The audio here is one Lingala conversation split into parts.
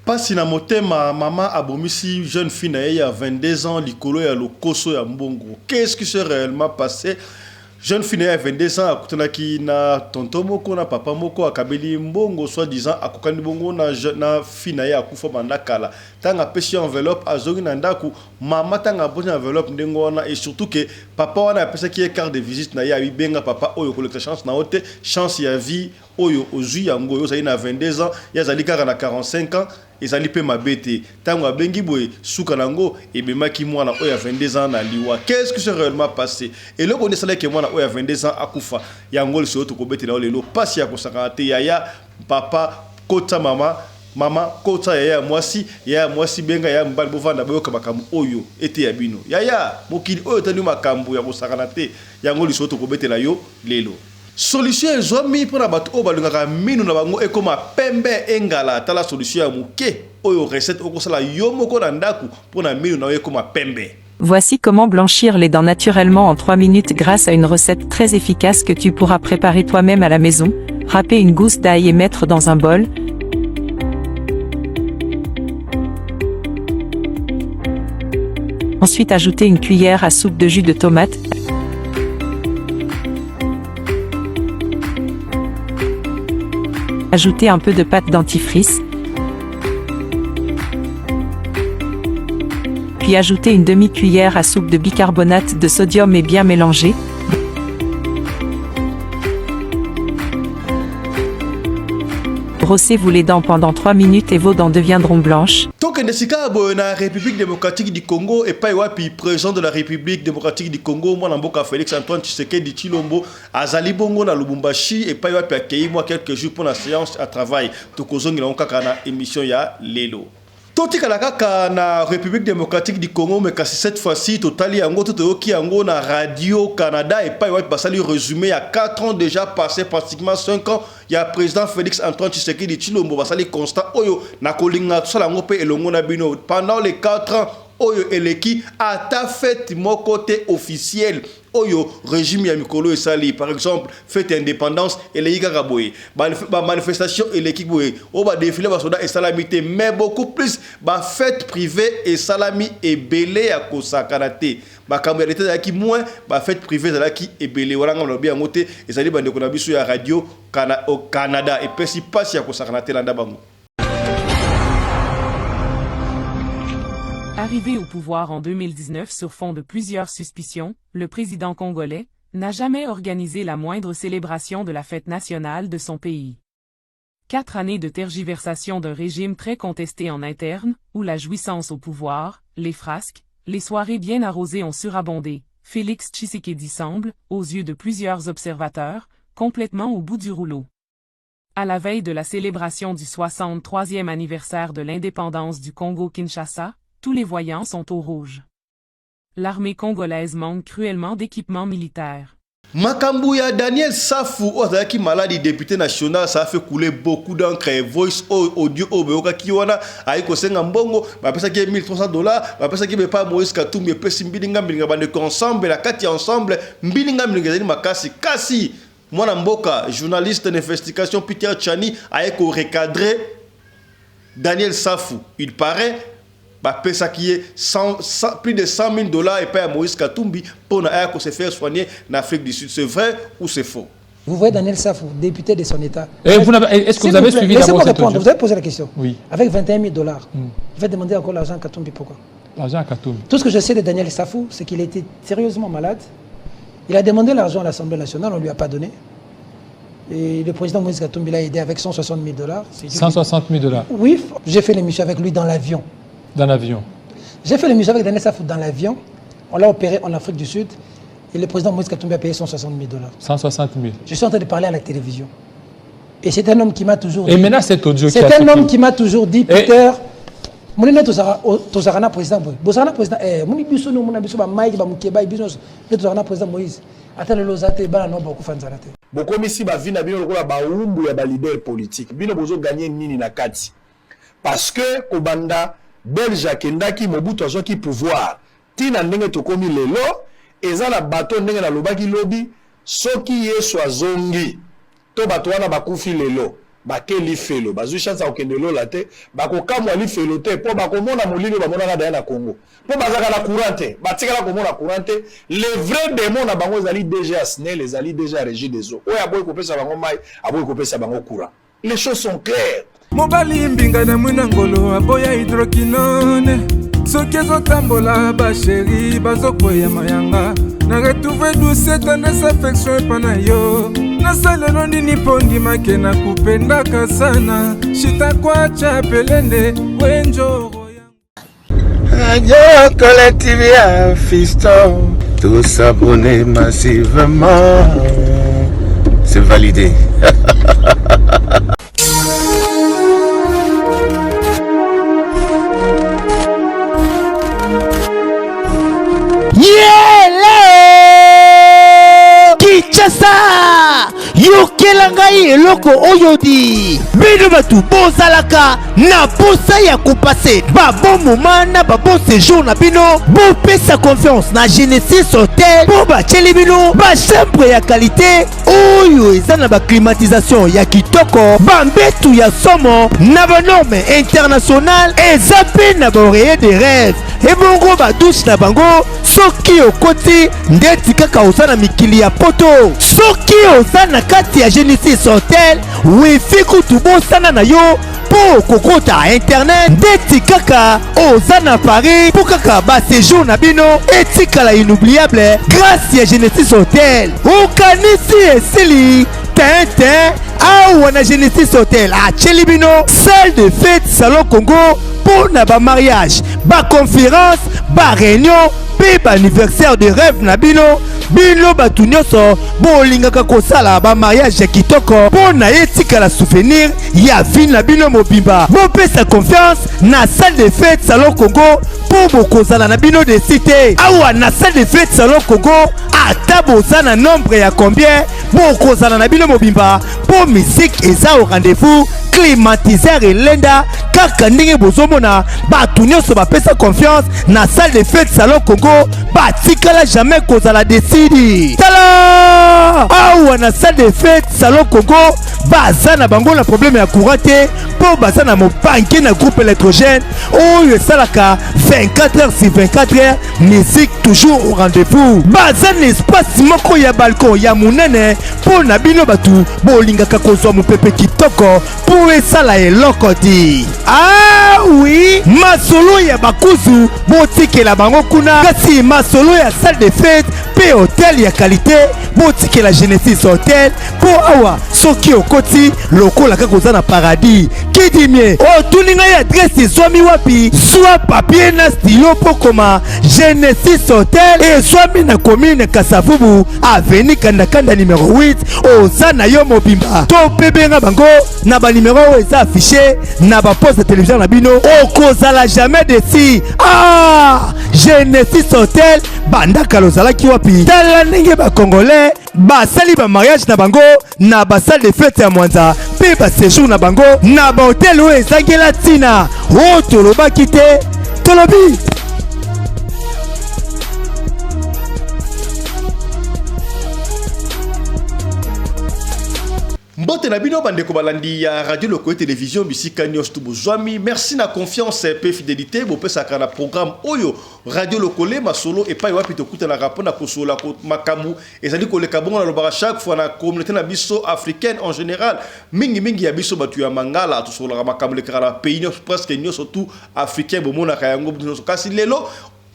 Pasi na motema maman abomisi jeune fille na ya 22 ans likolo ya lokoso ya mbongo. Qu'est-ce qui s'est réellement passé? Jeune fille na 22 ans akutanaki na tonton moko na papa moko akabeli mbongo soi-disant akokani bongo na fille na ya akufa bandakala. Tanga pesi enveloppe azongi na ndaku mama tanga pesi enveloppe ndengo wana et surtout que papa wana apesa ki carte de visite na ya bibenga papa oyo collecte chance na ote chance ya vie oyo ozui yango yo zali na 22 ans ya zali kaka na 45 ans ezali pe mabete tango abengi boye suka nango ebemaki mwana oyo ya 22 ans na liwa. Qu'est-ce qui s'est réellement passé? Et le connaît ça que mwana oyo ya 22 ans akufa yango le soto kobete na lelo pasi ya kosaka te yaya papa kota mama kota yaya mwasi benga ya mbali bovanda boyoka makambo oyo ete ya bino yaya mokili oyo tani makambo ya kosaka te yango le soto kobete na yo lelo. Solution ezomi pour na bato o balungaka minu na bango ekoma pembe engala tala solution ya muke oyo recette okosala yo moko na ndaku pour na minu na ekoma pembe. Voici comment blanchir les dents naturellement en 3 minutes grâce à une recette très efficace que tu pourras préparer toi-même à la maison. Râper une gousse d'ail et mettre dans un bol. Ensuite ajouter une cuillère à soupe de jus de tomate. Ajoutez un peu de pâte dentifrice. Puis ajoutez une demi-cuillère à soupe de bicarbonate de sodium et bien mélanger. Brossez-vous les dents pendant 3 minutes et vos dents deviendront blanches. Donc, na République démocratique du Congo et pas wapi président de la République démocratique du Congo, moi Namboka Félix Antoine Tshisekedi Tshilombo, Azali Bongo na Lubumbashi et pas wapi accueilli moi quelques jours pour la séance à travail. Tokozongi na okaka na émission ya lelo. Toti kalaka na République démocratique du Congo mais kasi cette fois-ci totali yango totoki yango na Radio Canada et pas wapi basali résumé à 4 ans déjà passé pratiquement 5 ans il y a président Félix Antoine Tshisekedi Tshilombo basali constat oyo na kolinga tsala ngo pe elongo na bino pendant les 4 ans oyo eleki ata fête mon côté officiel oyo régime ya mikolo esali par exemple fête indépendance eleki kaka boye ba manifestation eleki boye o ba défilé ba soda esalamité mais beaucoup plus ba fête privée et salami ebele ya kosakana te makambo ya l'état ki moins ba fête privée zalaki ebele wala ngam lobi yango te ezali bande ko na biso ya radio au Canada et pesi pasi ya kosakana te landa bango. Arrivé au pouvoir en 2019 sur fond de plusieurs suspicions, le président congolais n'a jamais organisé la moindre célébration de la fête nationale de son pays. 4 années de tergiversation d'un régime très contesté en interne, où la jouissance au pouvoir, les frasques, les soirées bien arrosées ont surabondé, Félix Tshisekedi semble, aux yeux de plusieurs observateurs, complètement au bout du rouleau. À la veille de la célébration du 63e anniversaire de l'indépendance du Congo-Kinshasa, tous les voyants sont au rouge. L'armée congolaise manque cruellement d'équipement militaire. Makambouya Daniel Safou, qui malade député national, ça a fait couler beaucoup d'encre. Voice audio Obeoka Kiwana, Aiko Sengambongo, ma personne qui est $1,300, ma personne qui n'est pas Moïse Katumbi, Pessi Mbilinga Mbilinga, ensemble, la Kati ensemble, Mbilinga Mbilinga, Makasi, Kasi, moi Mboka, journaliste d'investigation Peter Chani, Aiko recadré Daniel Safou. Il paraît. Pesa qui est plus de $100,000 et paye à Moïse Katumbi pour se faire soigner en Afrique du Sud. C'est vrai ou c'est faux? Vous voyez Daniel Safou, député de son État. Est-ce que vous avez suivi d'abord cette audio? Vous avez posé la question. Oui. Avec $21,000. Vous faites demander encore l'argent à Katumbi, pourquoi? L'argent à Katumbi. Tout ce que je sais de Daniel Safou, c'est qu'il était sérieusement malade. Il a demandé l'argent à l'Assemblée nationale, on ne lui a pas donné. Et le président Moïse Katumbi l'a aidé avec $160,000. $160,000? Oui, j'ai fait l'émission avec lui dans l'avion. Dans l'avion. J'ai fait l'émission avec Daniel Safou dans l'avion. On l'a opéré en Afrique du Sud. Et le président Moïse Katumbi a payé $160,000. 160 000. Je suis en train de parler à la télévision. Et c'est un homme qui m'a toujours dit... Et maintenant, cet audio qui a C'est un homme qui m'a toujours dit, Peter... Mon Tozarana président Bozarana président mon biso no mon biso ba Mike ba mukeba biso ne Tozarana président Moïse atale lozate ba no ba kufanzala te. Bokomi si ba vina bino lokola ba umbu ya ba leader politique bino bozo gagner nini na kati parce que kobanda Belge akendaki Mobutu azwaki pouvoir tina ndenge tokomi lelo eza na bato ndenge na lobaki lobi soki Yesu azongi to bato wana bakufi lelo bakeli felo bazwi chance ya kokende lola te bakokamwa li felo te mpo bakomona molili bamonaka daya na Congo mpo bazaka na courant te batikala komona courant te le vrai démon na bango ezali déjà SNEL ezali déjà régie des eaux oyo aboyi kopesa bango mai aboyi kopesa bango courant. Les choses sont claires. Mobali mbinga na mwina ngolo aboya hydroquinone soki ezotambola basheri bazokwea mayanga na retrouve douce tendresse affection epa na yo nasalelo nini mpo ndimake na kupendaka sana shitakwacha pelende wenjoro Radio Collective ya Fiston, tous s'abonner massivement, c'est validé. Kinshasa yokela ngai eloko oyodi bino batu bozalaka na posa ya kopase babon moma na babon séjour na bino bopesa confiance na Genesis Hotel po batieli bino bachambre ya qualité oyo eza na baclimatisation ya kitoko bambetu ya somo na banorme international eza mpe na baoreiller de rêve ebongo badouche na bango soki okoti ndeti kaka oza na mikili ya poto soki oza na kati ya Genesis Hotel wifi kutu bosana na yo po kokota internet ndeti kaka oza na Paris po kaka ba séjour na bino etikala inoubliable grâce ya Genesis Hotel okanisi esili tintin awa na Genesis Hotel atieli bino salle de fête salon Congo pour na ba mariage ba conférence ba réunion pe ba anniversaire de rêve na bino batu nyonso bolingaka kosala ba mariage ya kitoko po na etikala souvenir ya vie na bino mobimba bopesa confiance na salle de fête salon Congo po bokozala na bino de cité awa na salle de fête salon Congo ata boza na nombre ya combien bokozala na bino mobimba po musique eza au rendez-vous climatiseur elenda kaka ndenge bozomona batu nyonso bapesa confiance na salle de fête salon Congo batikala jamais kozala desidi tala awa na salle de fête salon Congo baza na bango na problème ya courant te po baza na mobanke na groupe électrogène oyo esalaka 24 heures sur 24 heures musique toujours au rendez-vous baza na espace moko ya balcon ya munene po na bino batu bolingaka kozwa mopepe kitoko po esala eloko ti ah oui masolo ya bakuzu botikela bango kuna kasi masolo ya salle de fête pe hôtel ya qualité botikela Genesis Hotel po awa soki okoti lokola kaka oza na paradis kidimie otuninga ya adresse ezwami wapi soit papier na stylo po koma Genesis Hotel ezwami na commune Kasavubu avenue Kandakanda numéro 8 oza na yo mobimba to pe benga bango na ba numéro oyo eza affiché na ba poste de télévision na bino okozala jamais desi ah Genesis Hotel bandaka lozalaki wapi tala ndenge ba congolais basali ba mariage na bango na ba salle de fête ya Mwanza pe ba séjour na bango na ba hotel oyo ezangela tina o tolobaki te tolobi Mbote na bino bandeko balandi ya radio loko télévision bisika nyos tu bozwami merci na confiance pe fidélité bo pesa kana programme oyo radio lokole masolo et pas wapi to kuta na rapona kosola ko makamu ezali koleka bongo na lobaka chaque fois na communauté na biso africaine en général mingi ya biso batu ya mangala to sola makamu le kala pays nyos presque nyos surtout africain bo mona kayango nyos kasi lelo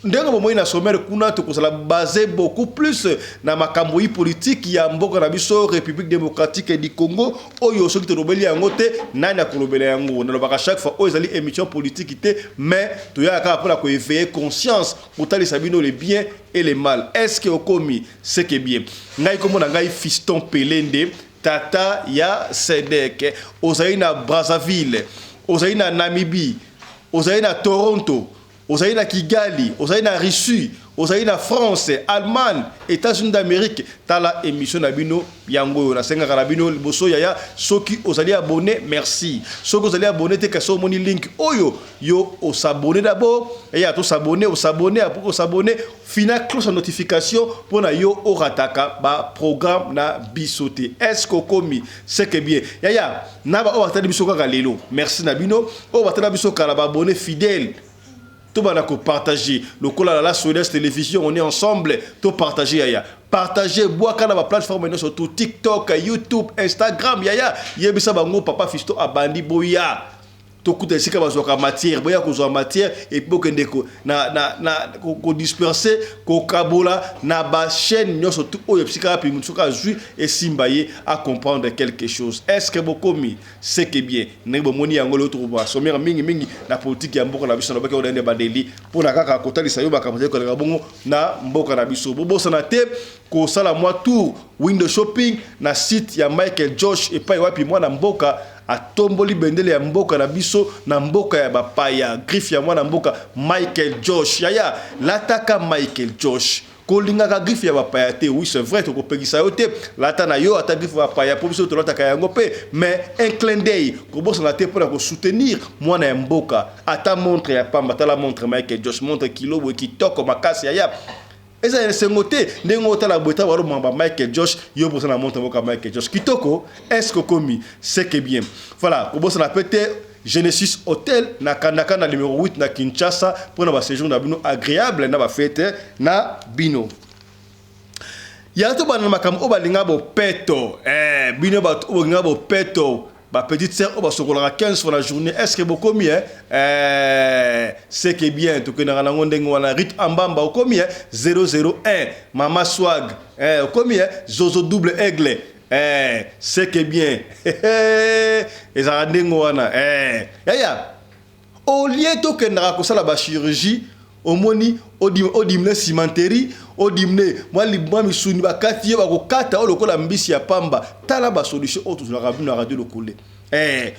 ndenge bomoyi na sommaire kuna tokozala basé beaucoup plus na makambo politique ya mboka na biso République démocratique du Congo oyo soki tolobeli yango te nani akolobela yango na lobaka chaque fois oyo ezali émission politique te mais toyaka pour la ko éveiller conscience pour tali sabino le bien et le mal est-ce que okomi c'est que bien ngai komona ngai Fiston Pelende tata ya Sedek ozali na Brazzaville ozali na Namibie ozali na Toronto ozali na Kigali, ozali na Russie, ozali na France, Allemagne, États-Unis d'Amérique, tala émission na bino yango na senga na bino liboso yaya soki ozali abonné, merci. Soki ozali abonné te kaso moni link oyo yo o s'abonner d'abord et ya to s'abonner, après o s'abonner, fina cloche de notification pour na yo o rataka ba programme na bisoté. Est-ce que komi c'est que bien yaya na ba o batali biso ka lelo. Merci na bino o batali biso ka ba abonné fidèle. Tout le monde partager. Le cola la Sodes Télévision, on est ensemble. Tout partager, yaya. Partager, boire quand la plateforme sur tout TikTok, YouTube, Instagram, yaya. Yebisa bango papa fisto abandi boya. Tout coup de sika bazoka matière, boya ko zo matière et puis kende ko ko disperser ko kabola na ba chaîne nyoso tout oyo psika pi mutsuka zui et simbaye à comprendre quelque chose. Est-ce que bokomi c'est que bien ne bo moni yango le trouva somera mingi na politique ya mboka na biso na baki o ndende bandeli pour na kaka kotali sayo bakamote ko la bongo na mboka na biso bobo sana te ko sala moi tour window shopping na site ya Michael Josh et pa wapi mwana mboka atomboli bendele ya mboka na biso na mboka ya bapaya griffe ya mwana mboka Michael Josh yaya lataka Michael Josh kolingaka griffe ya bapaya te oui c'est vrai to kopekisa yo te lata na yo ata griffe ya bapaya po biso to lataka yango pe mais un clin d'œil ko bosa na te pour ko soutenir mwana ya mboka ata montre ya pamba ta la montre Michael Josh montre kilo bo kitoko makasi yaya. Et ça c'est ngoté ndengo ta la boita waro mamba Michael Josh yo bosa na montre mboka Michael Josh kitoko est-ce que komi c'est que bien voilà ko bosa na pété Genesis Hotel na Kanaka na numéro 8 na Kinshasa pour na ba séjour na bino agréable na ba fête na bino ya to bana makam o balinga bo peto bino ba to balinga bo peto ba petite sœur o ba sokola 15 fois la journée est-ce que beaucoup mieux c'est que bien to que na ngondengo wana rit ambamba o combien 001 mama swag o combien zozo double aigle c'est que bien et ça ndengo wana yaya au lieu to que na ko sala ba chirurgie au moni odimne cimenterie odimne moi misuni bakati ba ko kata o lokola mbisi ya pamba tala ba solution auto na radio lokole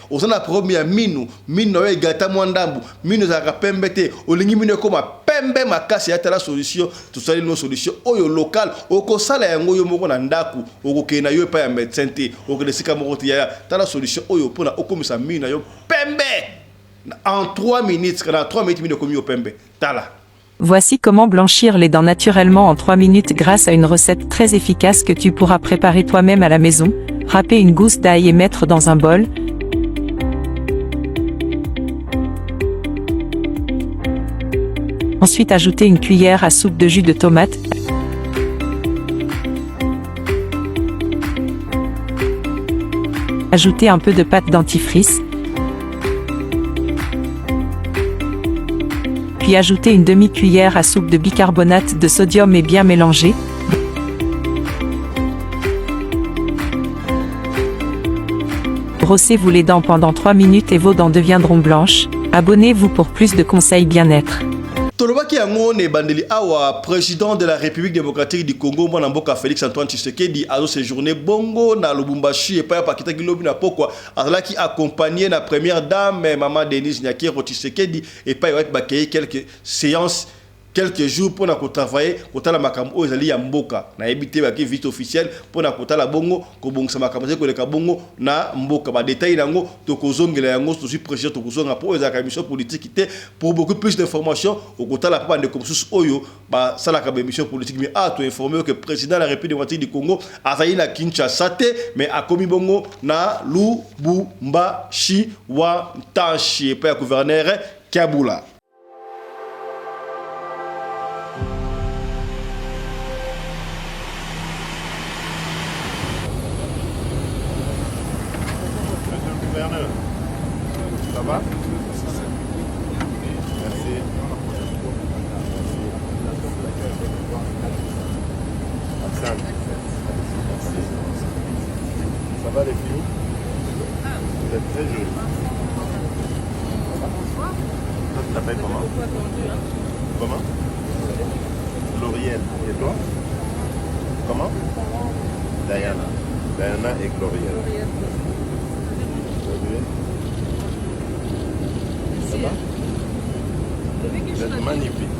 osana premier minu we gata mwandambu minu za kapembete olingi minu koma pembe makasi ya tala solution to sali no solution oyo local oko sala yango yo moko na ndaku oko kena yo pa ya médecin te oko lesika moko te ya tala solution oyo pona okomisa minu yo pembe en 3 minutes kana 3 minutes minu komi yo pembe tala. Voici comment blanchir les dents naturellement en 3 minutes grâce à une recette très efficace que tu pourras préparer toi-même à la maison. Râper une gousse d'ail et mettre dans un bol. Ensuite ajouter une cuillère à soupe de jus de tomate. Ajouter un peu de pâte dentifrice. Puis ajouter une demi-cuillère à soupe de bicarbonate de sodium et bien mélanger. Brossez-vous les dents pendant 3 minutes et vos dents deviendront blanches. Abonnez-vous pour plus de conseils bien-être. Tolobaki yango ne bandeli awa président de la République démocratique du Congo mwana mboka Félix Antoine Tshisekedi azo séjourné bongo na Lubumbashi et pa pakita kilobi na pokwa azalaki accompagné na première dame maman Denise Nyakero Tshisekedi et pa yaki bakeye quelques séances quelques jours pour na ko travailler kotala makambo o ezali ya mboka na ebité baki vite officiel pour na kotala bongo ko bongisa makambo ko leka bongo na mboka ba détail nango to kozongela yango to suis président to kozonga pour ezaka mission politique té pour beaucoup plus d'informations au kotala papa de comme sous oyo ba sala ka mission politique mais a to informer que président de la République démocratique du Congo azali na Kinshasa té mais a komi bongo na Lubumbashi wa Tashi pa gouverneur Kabula. Ça va? Merci. Ça va les filles? Vous êtes très jolies. Toi, tu t'appelles comment? Comment? Glorielle. Et toi? Comment? Diana. Diana et Glorielle. Ça va? Vous êtes magnifique.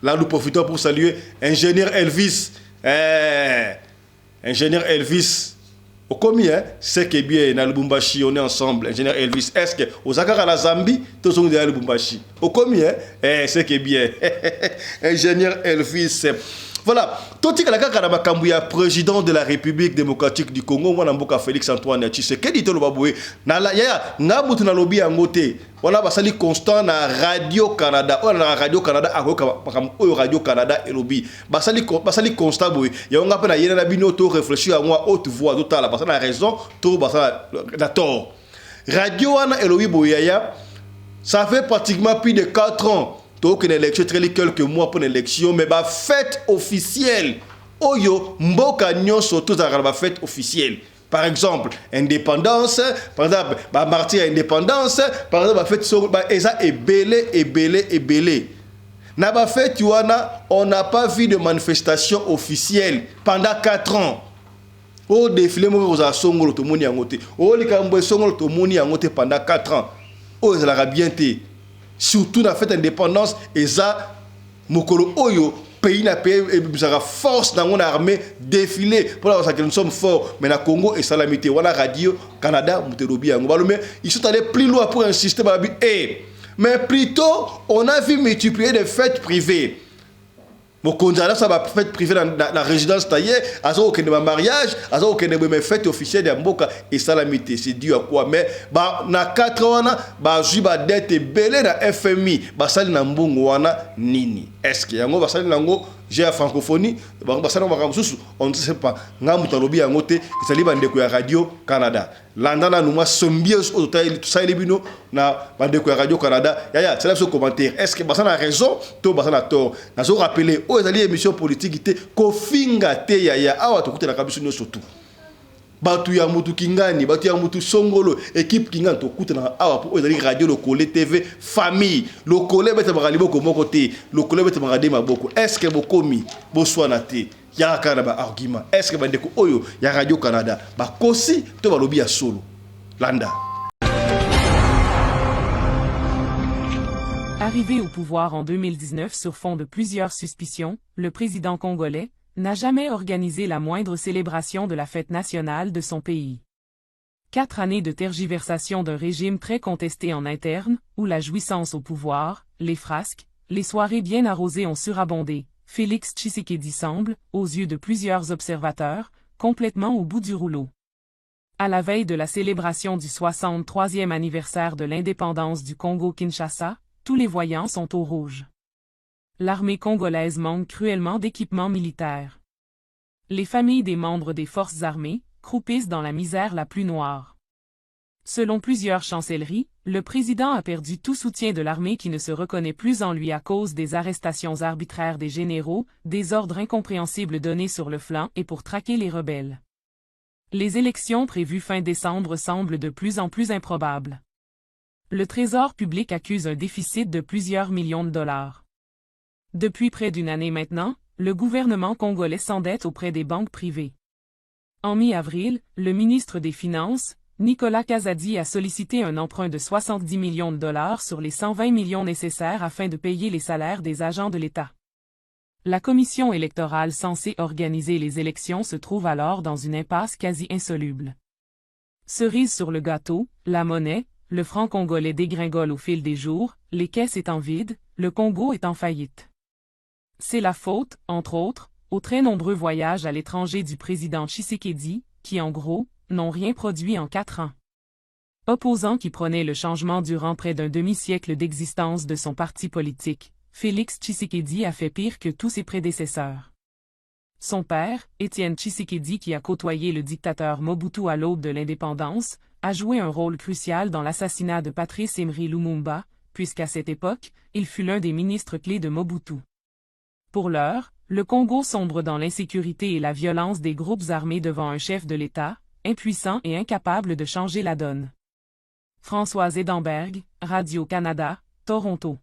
Là, nous profitons pour saluer ingénieur Elvis. Ingénieur Elvis. Au combien, c'est que bien, dans le Lubumbashi, on est ensemble. Ingénieur Elvis, est-ce que, aux Akara la Zambie, tous sont dans le Lubumbashi. Au combien, c'est que bien. Ingénieur Elvis. Voilà, Toti Kalaka Makambuya, président de la République démocratique du Congo, moi Namboka Félix Antoine Tshisekedi dit Baboué, Nabutu na lobby angote, voilà basali constant na Radio Canada, on na Radio Canada Radio Canada et lobby, basali constant boy, ya on appelle na yena na bino to réfléchir à moi haute voix totale, parce que na raison, to basala na tort. Radio ana et lobby boyaya, ça fait pratiquement plus de 4 ans. Donc une élection très quelques mois pour l'élection, mais bah fête officielle. Oyo mboka nyonso tout à la fête officielle. Par exemple, indépendance, par exemple, bah martyr indépendance, par exemple, fête so bah eza est belé. Na ba fête yuana, on n'a pas vu de manifestation officielle pendant 4 ans. Au défilé mo za songolo to moni angote. O likambo songolo to moni angote pendant 4 ans. O za la bien té. Surtout dans la fête indépendance, et ça, Mokolo Oyo, pays n'a pays, et force dans mon armée défilé. Pour ça que nous sommes forts. Mais dans le Congo et Salamité, on a Radio Canada, Mouterobi, mais ils sont allés plus loin pour insister. Mais plutôt, on a vu multiplier des fêtes privées. Mon conjoint, ça va fête privée dans la résidence taillée, à ce qu'il y a un mariage, à ce qu'il y a une fête officielle de Mboka et Salamité. C'est dû à quoi? Mais, na 4 ans, j'ai dette belé dans FMI, ça na mbongo wana nini. Est-ce qu'il y a un ça nango j'ai la francophonie, on ne sait pas. Ngamu talobi yangote, c'est libre de Radio Canada. Landana nous symbiose au total tout ça libino na bande Radio Canada. Ya c'est là ce commentaire. Est-ce que ça a raison, to ça a tort. Na so rappeler aux alliés émission politique té ko finga té ya awa to kuta na kabiso surtout. Batu ya mutu kingani, batu ya mutu songolo, équipe kingani to kuta na awa pour aux alliés radio Lokole TV famille. Lokole bete bagalibo ko moko té, Lokole bete bagade maboko. Est-ce que bokomi bo soina té ya kana ba argument est-ce que bandeko oyo ya Radio Canada ba kosi to ba lobby ya solo landa. Arrivé au pouvoir en 2019 sur fond de plusieurs suspicions, le président congolais n'a jamais organisé la moindre célébration de la fête nationale de son pays. 4 années de tergiversation d'un régime très contesté en interne, où la jouissance au pouvoir, les frasques, les soirées bien arrosées ont surabondé, Félix Tshisekedi semble, aux yeux de plusieurs observateurs, complètement au bout du rouleau. À la veille de la célébration du 63e anniversaire de l'indépendance du Congo-Kinshasa, tous les voyants sont au rouge. L'armée congolaise manque cruellement d'équipements militaires. Les familles des membres des forces armées croupissent dans la misère la plus noire. Selon plusieurs chancelleries, le président a perdu tout soutien de l'armée qui ne se reconnaît plus en lui à cause des arrestations arbitraires des généraux, des ordres incompréhensibles donnés sur le flanc et pour traquer les rebelles. Les élections prévues fin décembre semblent de plus en plus improbables. Le Trésor public accuse un déficit de plusieurs millions de dollars. Depuis près d'une année maintenant, le gouvernement congolais s'endette auprès des banques privées. En mi-avril, le ministre des Finances, Nicolas Kazadi a sollicité un emprunt de 70 millions de dollars sur les 120 millions nécessaires afin de payer les salaires des agents de l'État. La commission électorale censée organiser les élections se trouve alors dans une impasse quasi insoluble. Cerise sur le gâteau, la monnaie, le franc congolais dégringole au fil des jours, les caisses étant vides, le Congo est en faillite. C'est la faute, entre autres, aux très nombreux voyages à l'étranger du président Tshisekedi, qui en gros, n'ont rien produit en 4 ans. Opposant qui prônait le changement durant près d'un demi-siècle d'existence de son parti politique, Félix Tshisekedi a fait pire que tous ses prédécesseurs. Son père, Étienne Tshisekedi qui a côtoyé le dictateur Mobutu à l'aube de l'indépendance, a joué un rôle crucial dans l'assassinat de Patrice Emery Lumumba, puisqu'à cette époque, il fut l'un des ministres clés de Mobutu. Pour l'heure, le Congo sombre dans l'insécurité et la violence des groupes armés devant un chef de l'État, impuissant et incapable de changer la donne. Françoise Edenberg, Radio-Canada, Toronto.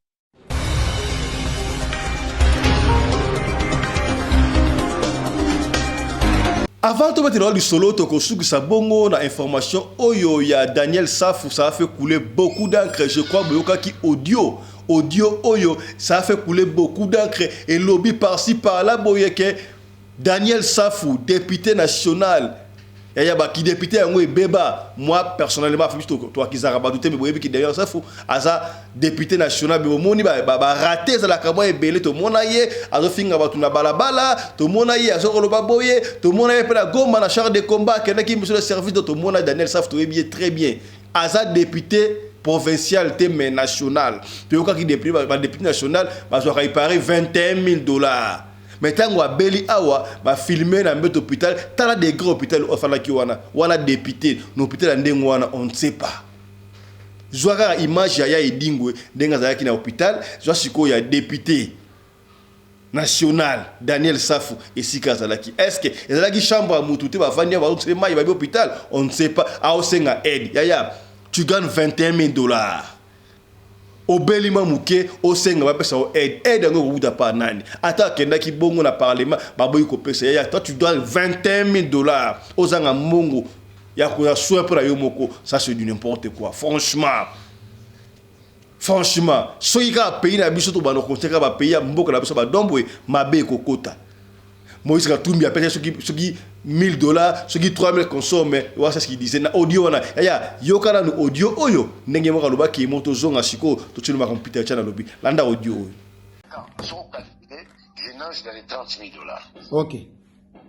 Avant de mettre du solo, sa bongo na information oyo ya Daniel Safou, ça a fait couler beaucoup d'encre. Je crois que audio oyo, ça a fait couler beaucoup d'encre et lobby par-ci par-là boyeke Daniel Safou, député national. Il y a qui député en Beba. Moi personnellement, toi qui as rabattu, mais vous qui d'ailleurs Safou, asa député national, mais moni ba raté ça la kamo e belé to monaye, azo finga ba tuna balabala, to monaye azo ko loba boye, to monaye pe la gomba na char de combat, quelqu'un qui monsieur le service de to monaye Daniel Safou to bien très bien. Asa député provincial mais national. Puis au qui député national, ba so réparer $21,000. Mais tant que Beli Awa va filmer dans un hôpital, t'as des gros hôpitaux ou a député, l'hôpital on ne sait pas. Je vois l'image ya Edingwe, dans un hôpital, je vois qu'il y a député national Daniel Safou et Sika Zalaki. Est-ce que Zalaki chambre à Moutouté va venir voir il va à l'hôpital, on ne sait pas. Ah, Osenga aide. Yaya, tu gagnes $21,000. Au Belima Mouké, au Senga, va passer au aide à nous ou pas nani. Attends, qu'il y a qui bongo na parlement, baboy kopé, toi tu dois $21,000 aux Zanga Mongo. Il y a quoi soit pour la Yomoko, ça c'est du n'importe quoi. Franchement, soyez pays na biso to bano konte ka ba pays ya mboka na biso ba domboe mabe kokota. Moïse Katumbi a payé ceux qui $1,000, ceux qui $3,000 consomment, voilà ce qu'il disait. Na audio na, ya yokana no audio oyo, ndenge mo kaloba ki moto zonga siko, to tshino ma computer chana lobi. Landa audio oyo. Sont calculés, je nage dans les $30,000. OK.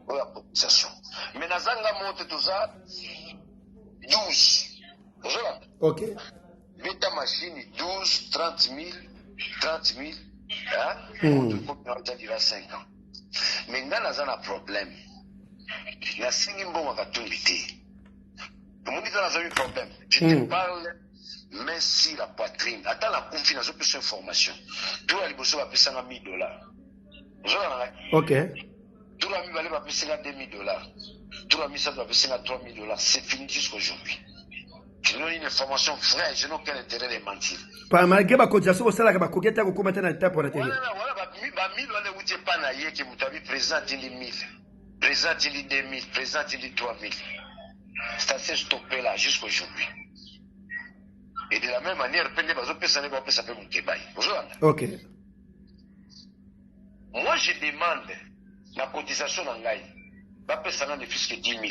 Voilà la compensation. Mais Nazanga monte tout ça 12. OK. Vita machine 12, 30,000, hein? On dira 5 ans. Mais nous avons un problème. Nous avons un problème. Je te parle, mais si la poitrine. Attends la confiance, plus d'informations. Tout le monde va payer $1,000. OK. Tout le monde va payer $2,000. Tout le monde va payer $3,000. C'est fini jusqu'aujourd'hui. Je donne une information vraie, je n'ai aucun intérêt de mentir. Pas malgré ma cotisation, au salaire, ma coquette, à commenter dans le temps pour la télé. Voilà, $1,000 où tu n'es pas na ye qui mutabi présent il 1000, présent il 2000, présent il 3000. Ça s'est stoppé là jusqu'aujourd'hui. Et de la même manière, ok. Moi, je demande la cotisation en Gaï. Pas personne ne plus que 10 000.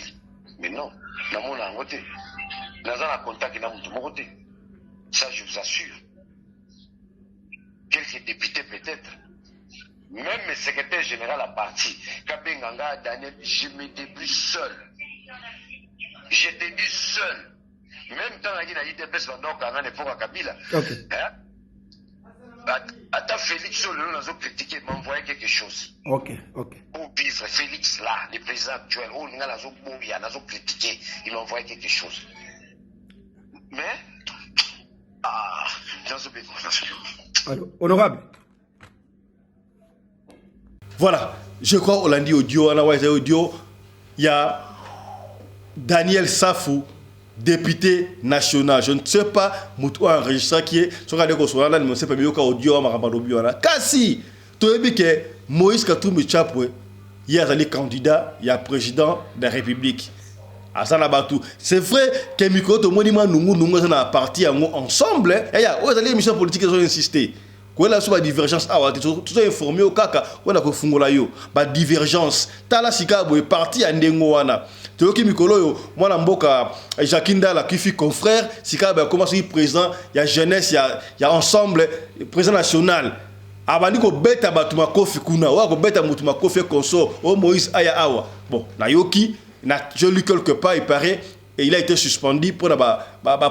Mais non, dans mon côté. Dans un contact dans mon côté. Ça, je vous assure. Quelques députés peut-être. Même le secrétaire général à parti. Kabenganga Daniel, je me débrouille seul. Je te dis seul. Même temps, il y a eu des personnes qui ont été Kabila. Attends, Félix, on a critiqué, m'envoyer quelque chose. Ok. Pour vivre, Félix là, le président actuel, on a critiqué, il m'a envoyé quelque chose. Mais, alors, honorable. Voilà, je crois qu'on l'a dit audio, il y a Daniel Safou, député national. Je ne sais pas, un enregistré qui est, je ne sais pas, mais il y a audio, Kasi, tu as vu que Moïse Katumbi Chapwe, il y a un candidat, il y a président de la République. C'est vrai que Miko, tout le monde nous avons parti ensemble. Il y a des émissions politiques qui ont insisté. Quand il y a une divergence, tout est informé au Kaka, on a une divergence. Tala Sika est parti à Ndengoana. Tu vois que Mikolo, moi, Namboka, Jacinda, la Kifi confrère, Sika a commencé président, il y a jeunesse, il y a ensemble, président national. Abani ko beta batuma kofi kuna, wa ko beta mutuma kofi konso, o Moïse Aya Awa. Bon, Nayoki, je lu quelque part, il paraît, et il a été suspendu pour la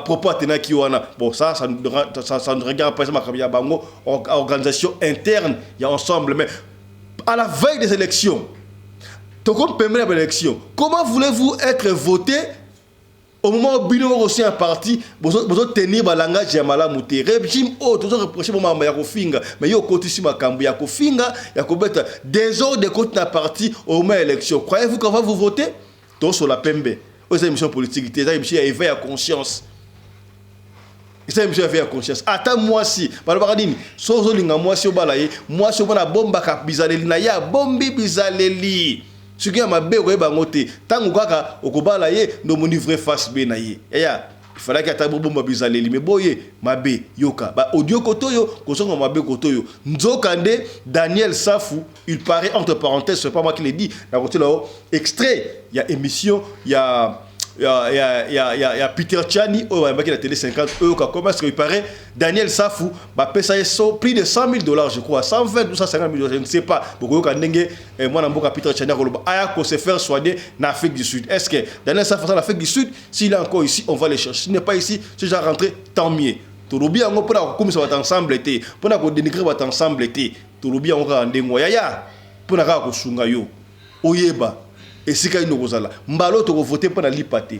propos à qui bon, ça ne regarde pas ma bango, organisation interne, il y a ensemble, mais à la veille des élections, comment voulez-vous être voté au moment où Bino aussi un parti, vous tenir le langage de Mala Mouté, régime haut, tout ça reproché pour ma Yakofinga, mais yo côté sur ma cambo Yakofinga, Yakobeta, des ordres de côté d'un parti au moment élection. Croyez-vous qu'on va vous voter? Tout sur la PMB. Aux émissions politiques, les émissions éveillent à conscience. Les émissions éveillent à conscience. Attends-moi si, Balabaradine, Sozolinga, moi si au balaye, moi si au bala bomba cap bizaleli, na ya bombi bizaleli. Ce qui a ma bé, bangote, tant ou kaka, au kobalaye, no moni vrai face bé na ye. Et ya, il fallait qu'il y ait un bomba bizaleli, mais boye, ma bé, yoka. Bah, audio kotoyo, kosonga ma bé kotoyo. Nzokande, Daniel Safou, il paraît, entre parenthèses, c'est pas moi qui l'ai dit, la côté là-haut, extrait, il y a émission, il y a Peter Chani, qui a la télé 50 euros, comment est-ce qu'il paraît, Daniel Safou, prix de $100,000, je crois, 120 ou 150 000, je ne sais pas. Moi, Peter Chani, il se faire soigner en Afrique du Sud. Est-ce que Daniel Safou en Afrique du Sud, s'il est encore ici, on va le chercher. S'il n'est pas ici, si j'ai rentré, tant mieux. Tout le bien, on peut comme ça va ensemble, pour qu'on dénigre va ensemble, tout le bien, on va en démoyer, pour qu'on sunga yo, oyeba. Et si quand nous allons, mbalo to voter pour la lipate,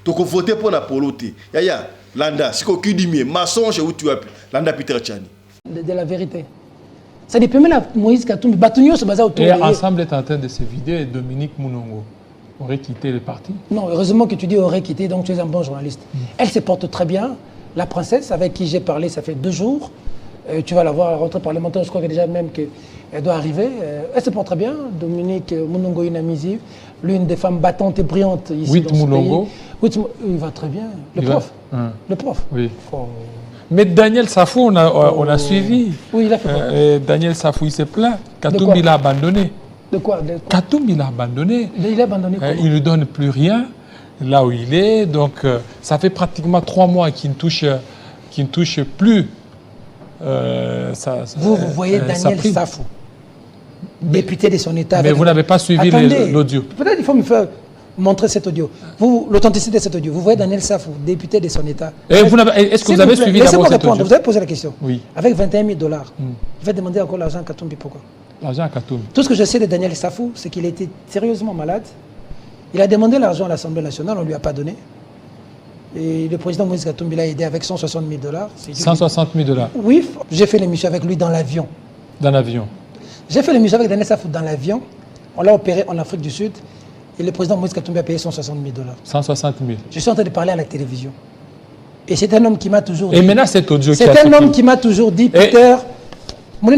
to voter pour la polote. Yaya, landa, si qu'on dit mieux, mensonge où tu as landa Peter Chani. De la vérité. Ça dépend même de Moïse Katumbi. Batunyo se base autour. Et ensemble est en train de se vider et Dominique Mounongo aurait quitté le parti. Non, heureusement que tu dis aurait quitté, donc tu es un bon journaliste. Elle se porte très bien. La princesse avec qui j'ai parlé, ça fait 2 jours. Tu vas la voir à la rentrée parlementaire, je crois que déjà même qu'elle doit arriver. Elle se porte très bien. Dominique Mounongo Inamizi, l'une des femmes battantes et brillantes ici dans ce pays. Il va très bien. Le prof. Oui. Oh. Mais Daniel Safou, on a suivi. Oui, il a fait quoi? Daniel Safou, il s'est plaint. Katumbi l'a abandonné. De quoi? Katumbi l'a abandonné. Il a abandonné quoi? Il ne lui donne plus rien là où il est. Donc, ça fait pratiquement 3 mois qu'il ne touche plus. Vous voyez Daniel Safou, député de son État. Mais vous n'avez pas suivi l'audio. Peut-être il faut me faire montrer cet audio. L'authenticité de cet audio. Vous voyez Daniel Safou, député de son État. Est-ce que vous avez suivi d'abord cet audio? Vous avez posé la question. Oui. Avec $21 000. Vous faites demander encore l'argent à Katumbi. Pourquoi? L'argent à Katumbi. Tout ce que je sais de Daniel Safou, c'est qu'il était sérieusement malade. Il a demandé l'argent à l'Assemblée nationale, on ne lui a pas donné. Et le président Moïse Katumbi l'a aidé avec $160 000. $160 000? Oui, j'ai fait l'émission avec lui dans l'avion. Dans l'avion? J'ai fait l'émission avec Daniel Safou dans l'avion. On l'a opéré en Afrique du Sud. Et le président Moïse Katumbi a payé $160 000. 160 000. Je suis en train de parler à la télévision. Et c'est un homme qui m'a toujours dit... Et maintenant, cet audio c'est un homme qui m'a toujours dit, Peter, Mon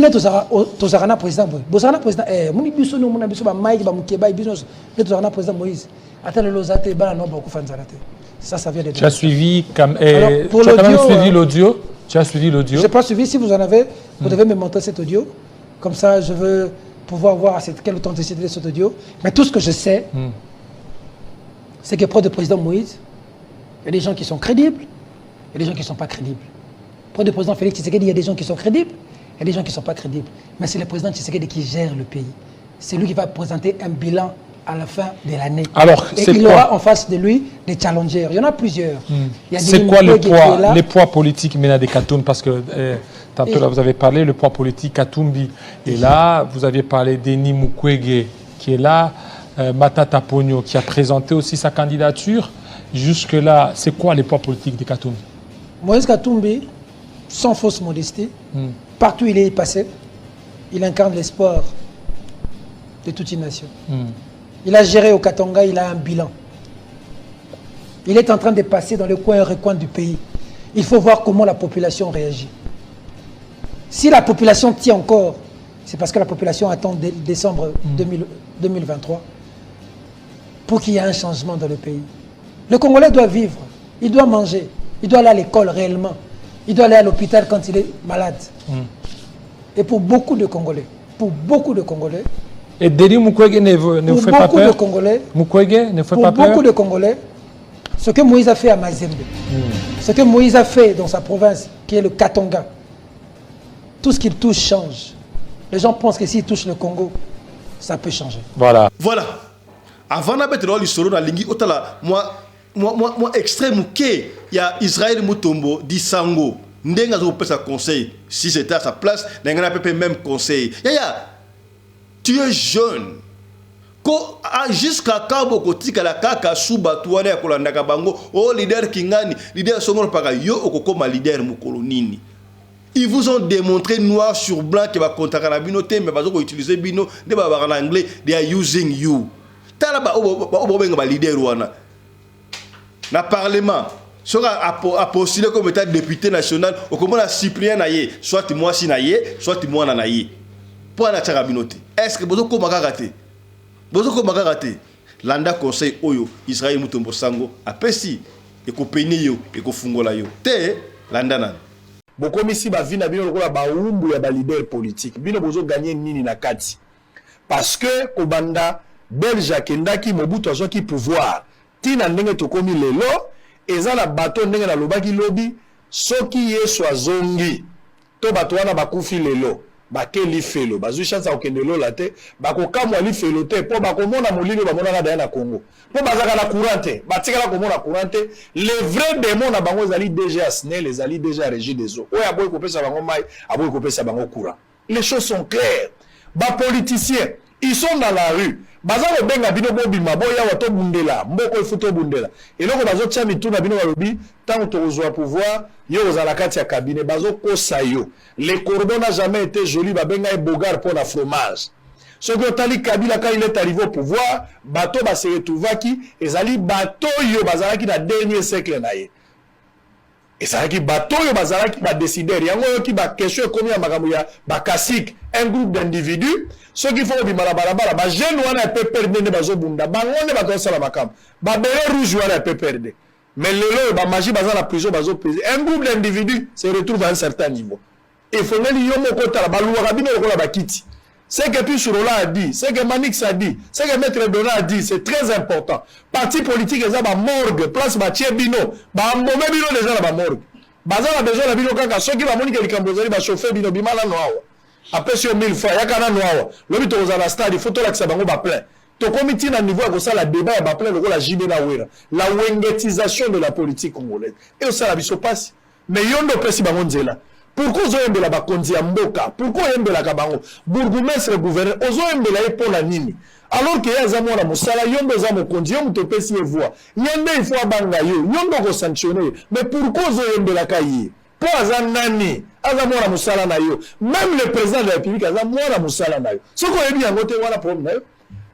tozarana président boy. Bozarana président moni biso no mona biso ba Mike ba Mukeba biso ne tozarana président Moïse. Attends le lozate ba no beaucoup fanzarate. Ça vient de. Tu as suivi comme tu as quand même suivi l'audio. Tu as suivi l'audio. Je n'ai pas suivi. Si vous en avez, vous devez me montrer cet audio. Comme ça, je veux pouvoir voir quelle authenticité de cet audio. Mais tout ce que je sais, c'est que près du président Moïse, il y a des gens qui sont crédibles, il y a des gens qui ne sont pas crédibles. Près du président Félix Tshisekedi, il y a des gens qui sont crédibles, il y a des gens qui ne sont pas crédibles. Mais c'est le président Tshisekedi qui gère le pays. C'est lui qui va présenter un bilan à la fin de l'année. Alors, et il aura en face de lui des challengers. Il y en a plusieurs. C'est quoi les poids politiques maintenant de Katumbi? Parce que tantôt là, vous avez parlé le poids politique Katumbi. Et là, vous aviez parlé d'Denis Mukwege qui est là, Matata Ponyo qui a présenté aussi sa candidature. Jusque-là, c'est quoi les poids politiques de Katumbi? Moïse Katumbi, sans fausse modestie, partout où il est passé, il incarne l'espoir de toute une nation. Il a géré au Katanga, il a un bilan. Il est en train de passer dans les coins et recoins du pays. Il faut voir comment la population réagit. Si la population tient encore, c'est parce que la population attend décembre 2023 pour qu'il y ait un changement dans le pays. Le Congolais doit vivre, il doit manger, il doit aller à l'école réellement, il doit aller à l'hôpital quand il est malade. Et pour beaucoup de Congolais, et Denis Mukwege ne vous fait pas peur? Mukwege ne fait pas peur? Pour beaucoup de Congolais, ce que Moïse a fait à Mazembe, ce que Moïse a fait dans sa province, qui est le Katanga, tout ce qu'il touche change. Les gens pensent que s'il touche le Congo, ça peut changer. Voilà. Avant de l'histoire, moi extrême il y a Israël Mutombo dit Sango. Ndenga zo pesa conseil. Si c'était à sa place, n'enga pas même conseil. Tu es jeune. Jusqu'à quand bokotika la kaka suba tuane ya kolandaka bango o leader kingani leader songo paka yo okokoma leader mukolo nini. Ils vous ont démontré noir sur blanc que va contacter la binote mais bazo ko utiliser bino de ba en anglais they are using you. Tala ba obenga ba leader wana. Na parlement sera à postuler comme état député national au comment la cyprien naie soit moi si naie soit moi na naie. Pour la binote. Est-ce que bozo ko makaraté? Bozoko makarate landa conseil oyo Israël Mutombo Sango apesi eko peine yo eko fungola yo te landa nan bokomi si ba vina bino lokola ba umbu ya ba leader politique bino bozo gagner nini na kati parce que kobanda Belge akendaki Mobutu azwaki pouvoir tina ndenge tokomi lelo eza na bato ndenge na lobaki lobi soki yesu azongi to bato wana bakufi lelo bakeli felo bazui chance okende lola te bakokamwa li felo te po bakomona molili bamona na dana Congo po bazaka na courante batikala komona courante les vrais démons na bango zali déjà SNEL les ali déjà régie des eaux oya boy kopesa bango mai aboy kopesa bango courant. Les choses sont claires. Ba politiciens ils sont dans la rue bazalo benga bino bobima boya wato bundela mboko ifuto bundela eloko bazo tia mituna bino balobi tant to ozwa pouvoir yo ozala kati ya cabinet bazo kosa yo le cordon n'a jamais été joli ba benga e bogar pour la fromage ce que tali Kabila quand il est arrivé au pouvoir bato ba se retrouvaki ezali bato yo bazalaki na dernier siècle na ye ezalaki bato yo bazalaki ba décideur yango yo ki ba question comme ya makambo ya ba kasik un groupe d'individus ceux qui font bimala balabala ba jeune wana peut perdre ne bazo bunda bango ne bato sala makambo ba bere rouge wana peut perdre mais lelo ba magie baza la prison bazo peser un groupe d'individus se retrouve à un certain niveau il faut neli yo moko tala ba luwa bino ko la bakiti ce que Pichurola a dit, ce que Manix a dit, ce que Maître Dona a dit, c'est très important. Parti politique, ils ont ba morgue, place Mathieu Bino, ba mbome bino déjà la ba morgue. Baza la besoin la bino kaka, ceux qui va monique les cambozali ba chauffer bino bimala noawa. Après sur 1000 fois, yakana noawa. Lobi to za la stade, il faut to la kisa bango ba plein. To comité na niveau ko ça la débat ba plein le la JB na wera. La wengetisation de la politique congolaise. Et ça la biso passe. Mais yondo pesi bango nzela. Pourquoi vous avez la bakonzi ya mboka? Pourquoi vous avez la kabango? Bourgmestre gouverneur, vous avez la pour la nini? Alors que ya zamwa na musala yondo za mokonzi yo mutopesi ye voix. Nyande il faut abanga yo, yondo ko sanctionner. Mais pourquoi vous avez la kayi? Pour azan nani? Azamwa na musala na yo. Même le président de la République azamwa na musala na yo. Ce qu'on a dit en côté wala problème na yo.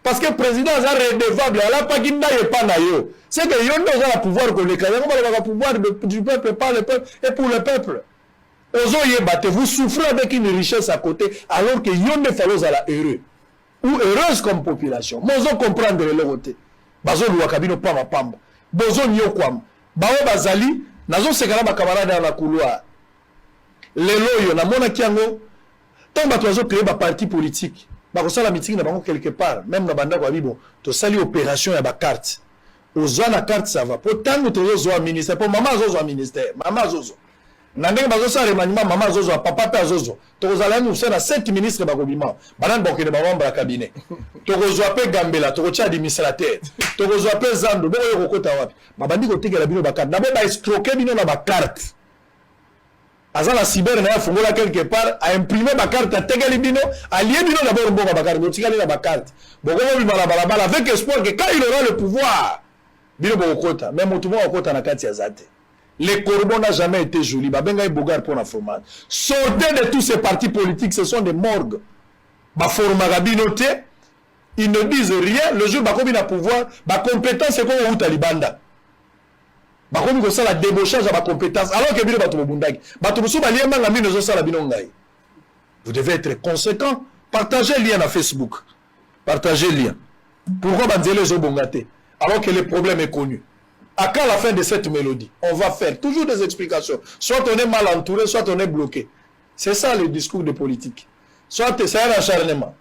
Parce que le président est redevable, il n'a pas qu'il n'aille pas naïo. C'est que yondo a le pouvoir que les Kazakh ont le pouvoir du peuple par le peuple et pour le peuple. Vous souffrez avec une richesse à côté, alors que yon ne falloir à la heureux. Ou heureuse comme population. Mozo comprendre le côté. Bazo luakabino pamba pamba. Bozo nyo kwam. Bao bazali, nazo sekala ba camarade dans la couloir. Lelo yo na mona kiango. Tant ba tozo créer ba parti politique. Ba ko sala meeting na bango quelque part, même na banda kwa bibo, to sali opération ya ba carte. Ozo na carte ça va. Pourtant nous tozo zo ministère, pour maman zo ministère, maman zo. Nandenge bazo sa remaniement maman zozo papa pe zozo tokozala nous na 7 ministres bakobima banan bokene ba membre ya cabinet tokozwa pe gambela tokocha administrateur tokozwa pe zando boko yokota wapi babandi kotekela bino bakarte d'abord ba escroquer bino na ba carte azala cyber na fungola quelque part a imprimer ba carte atekeli bino allié bino d'abord mboko ba carte botikali na ba carte boko bima la balabala avec espoir que quand il aura le pouvoir bino bokota même mutumo okota na kati ya zate. Les corbeaux n'ont jamais été jolis. Babenga Bogar pour la fromage. Sortez de tous ces partis politiques, ce sont des morgues. Ils ne disent rien. Le jour où ils ont pouvoir, la compétence c'est comme au Talibanda. Comme ça la débauchage à la compétence. Alors que vous devez être conséquent. Partagez le lien à Facebook. Partagez le lien. Pourquoi les obongate alors que le problème est connu? À quand la fin de cette mélodie? On va faire toujours des explications. Soit on est mal entouré, soit on est bloqué. C'est ça le discours de politique. Soit c'est un acharnement.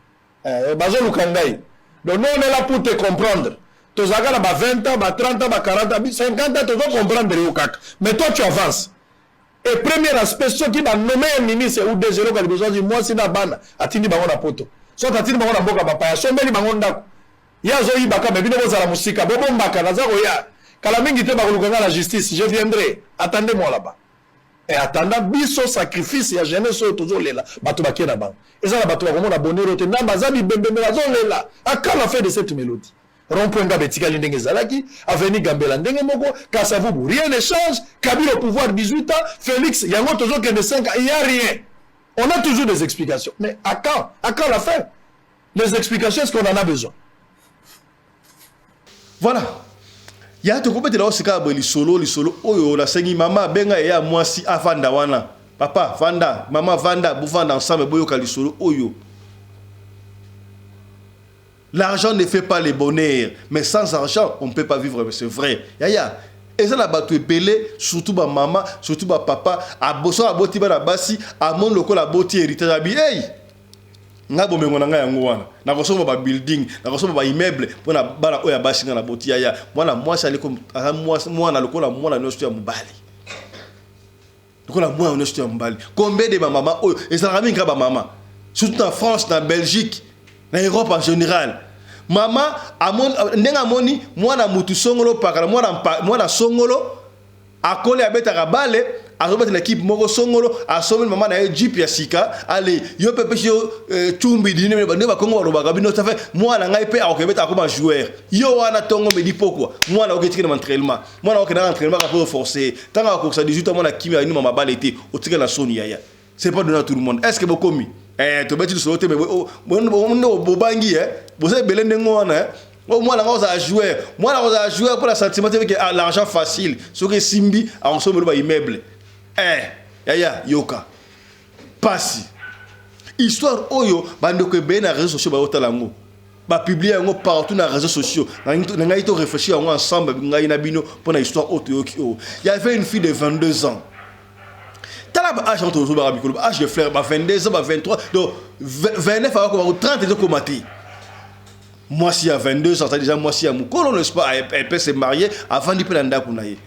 Donc nous on est là pour te comprendre. Tu as 20 ans, 30 ans, 40 ans, 50 ans, tu dois comprendre. Mais toi tu avances. Et premier aspect, ceux qui vont nommer un ministre ou des gens qui ont besoin de moi, c'est la banne. Atini bango na poto. Soit atini bango na boka papa. Soit mbeli bango ndako. Ya zo yibaka mais bino bozala musika. Bobo mbaka na zako ya. La justice, je viendrai. Attendez-moi là-bas. Et attendant, biso sacrifice, il y a jeunesse toujours là. Bato bakena bang. Et ça, la bato vraiment la bonne route. Na bazabi bembembe la zone là. À quand la fin de cette mélodie? Rond-point Gabetika Lindenge Zalaki, Avenue Gambela Ndenge Moko, Kassavou, rien ne change. Kabila au pouvoir 18 ans, Félix, il y a toujours que de 5 ans, il n'y a rien. On a toujours des explications. Mais à quand? À quand la fin? Les explications, est-ce qu'on en a besoin? Voilà. Il y a tout le monde qui solo, oyo la sengi mama benga ya mwasi afanda wana. Papa vanda, maman vanda, boufanda ensemble boyo kali solo oyo. L'argent ne fait pas le bonheur, mais sans argent, on ne peut pas vivre, c'est vrai. Yaya, et ça la battu belé, surtout ma maman, surtout ma papa, a bosso a boti ba la basi, a mon loko la boti héritage abi. Hey! Nga bomengo na nga yango wana na kosoba ba building na kosoba ba immeuble pona bala oya basinga na boti ya mwana mwasi ali comme mwana lokola mwana nosto ya mubali lokola mwana nosto ya mubali combien de maman oyo ezala mingi ba maman surtout en France, en Belgique, en Europe en général. Maman ndenga moni mwana mutu songolo pakala mwana songolo akole abeta bale azobeta na équipe moko songolo asomel maman na jeep ya sika ale yo pepe yo chumbi dine ne ba kongo roba bino ça fait mwana ngai pe akobeta comme joueur yo wana tongo me dipoko mwana oketika na entraînement mwana okena na entraînement ka pour forcer tanga ko sa 18 ans mwana kimi ani mama bale te otika na soni yaya c'est pas donné à tout le monde est-ce que beaucoup mi to beti so te me bon bobangi vous avez belende ngona moi là on jouer pour la sentiment avec l'argent facile ce que simbi en somme le immeuble yaya yoka pasi histoire oyo bando que ben na réseaux sociaux ba otalango ba publier ngo partout na réseaux sociaux na ngai to réfléchir ensemble ngai na bino pour la histoire oyo il y avait une fille de 22 ans talaba âge entre zo ba bikolo âge de fleur ba 22 ans ba 23 donc 29 à 30 et comment ti moi si à 22 ans ça déjà moi si à mukolo n'est-ce pas elle peut se marier avant de prendre ndako na ye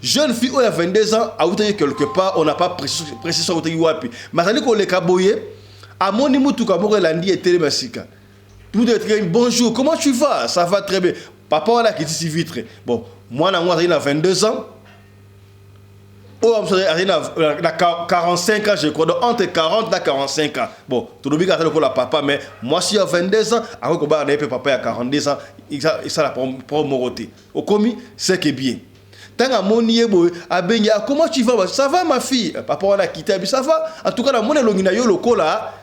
jeune fille à 22 ans a outé quelque part on n'a pas précisé outé wapi mais ko le kaboye a moni mutu ka moko landi et télémasika tout de très bonjour comment tu vas ça va très bien papa voilà qui dit si vitre bon moi il a 22 ans il a 45 ans je crois donc entre 40 et 45 ans bon tout le monde a la papa mais moi si à 22 ans avant que bah papa à 42 ans il ça la pour moroté au commis c'est que bien tant à mon niebo à benya comment tu vas ça va ma fille papa on a quitté ça va en tout cas la mon elongina yo lokola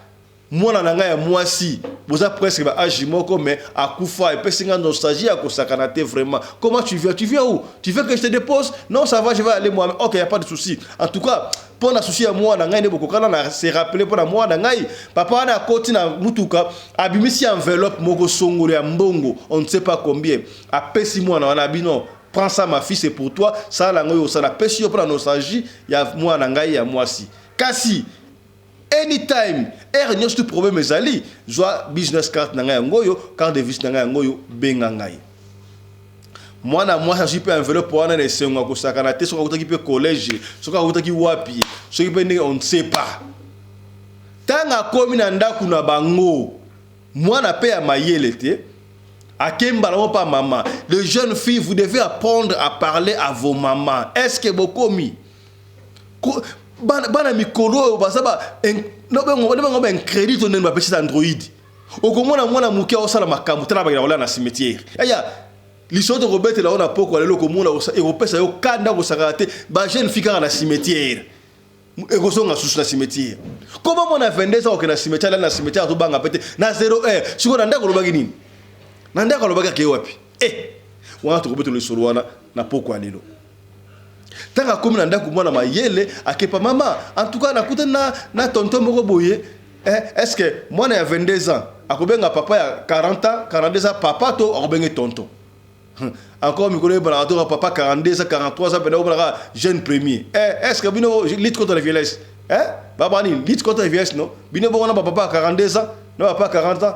mwana na ngai ya mwasi boza presque ba âge moko mais akufa et pesinga nostalgie akosakana te vraiment. Comment tu viens où? Tu veux que je te dépose? Non, ça va, je vais aller moi. OK, il y a pas de souci. En tout cas, pour na souci à moi na ngai ne bokokana na se rappeler pour na moi na ngai papa na koti na mutuka abimisi enveloppe moko songolo ya mbongo on ne sait pas combien apesi moi na wana bino. Prends ça ma fille, c'est pour toi. Ça la ngoyo ça na pesi yo pour la nostalgie ya moi na ngai ya mwasi. Kasi anytime nyos tu problème ezali zwa business card na ngai ngoyo carte de visite na ngai ngoyo benga ngai mwana moi je suis pas enveloppe pour ana esengo ko sakana te soka utaki pe collège soka utaki wapi soki pe on ne sait pas tanga komi na ndaku na bango mwana pe ya mayele te akemba na pas maman. Les jeunes filles, vous devez apprendre à parler à vos mamans. Est-ce que beaucoup mis bana mikolo basaba no bengo un crédit on ne petit Android okomona mwana muke osala makambo tana ba na cimetière aya liso de Robert la on a poko lelo komona européen yo kanda ko sakate ba jeune fille na cimetière ekosonga susu na cimetière comment mona 22 ans que na cimetière na cimetière to banga pete na 0 heure siko na ndako lobaki nini na ndako lobaki ke wapi wana to Robert le solwana na poko lelo tanga komi na ndako mwana mayele akepa mama en tout cas nakuta na tonton moko boye est-ce que mwana ya 22 ans akobenga papa ya 40 ans 42 ans papa to akobenga tonton encore mikolo ba to papa 42 ans 43 ans pena obala jeune premier est-ce que bino lutte contre la violence baba ni lutte contre la violence non bino bona papa 42 ans non papa 40 ans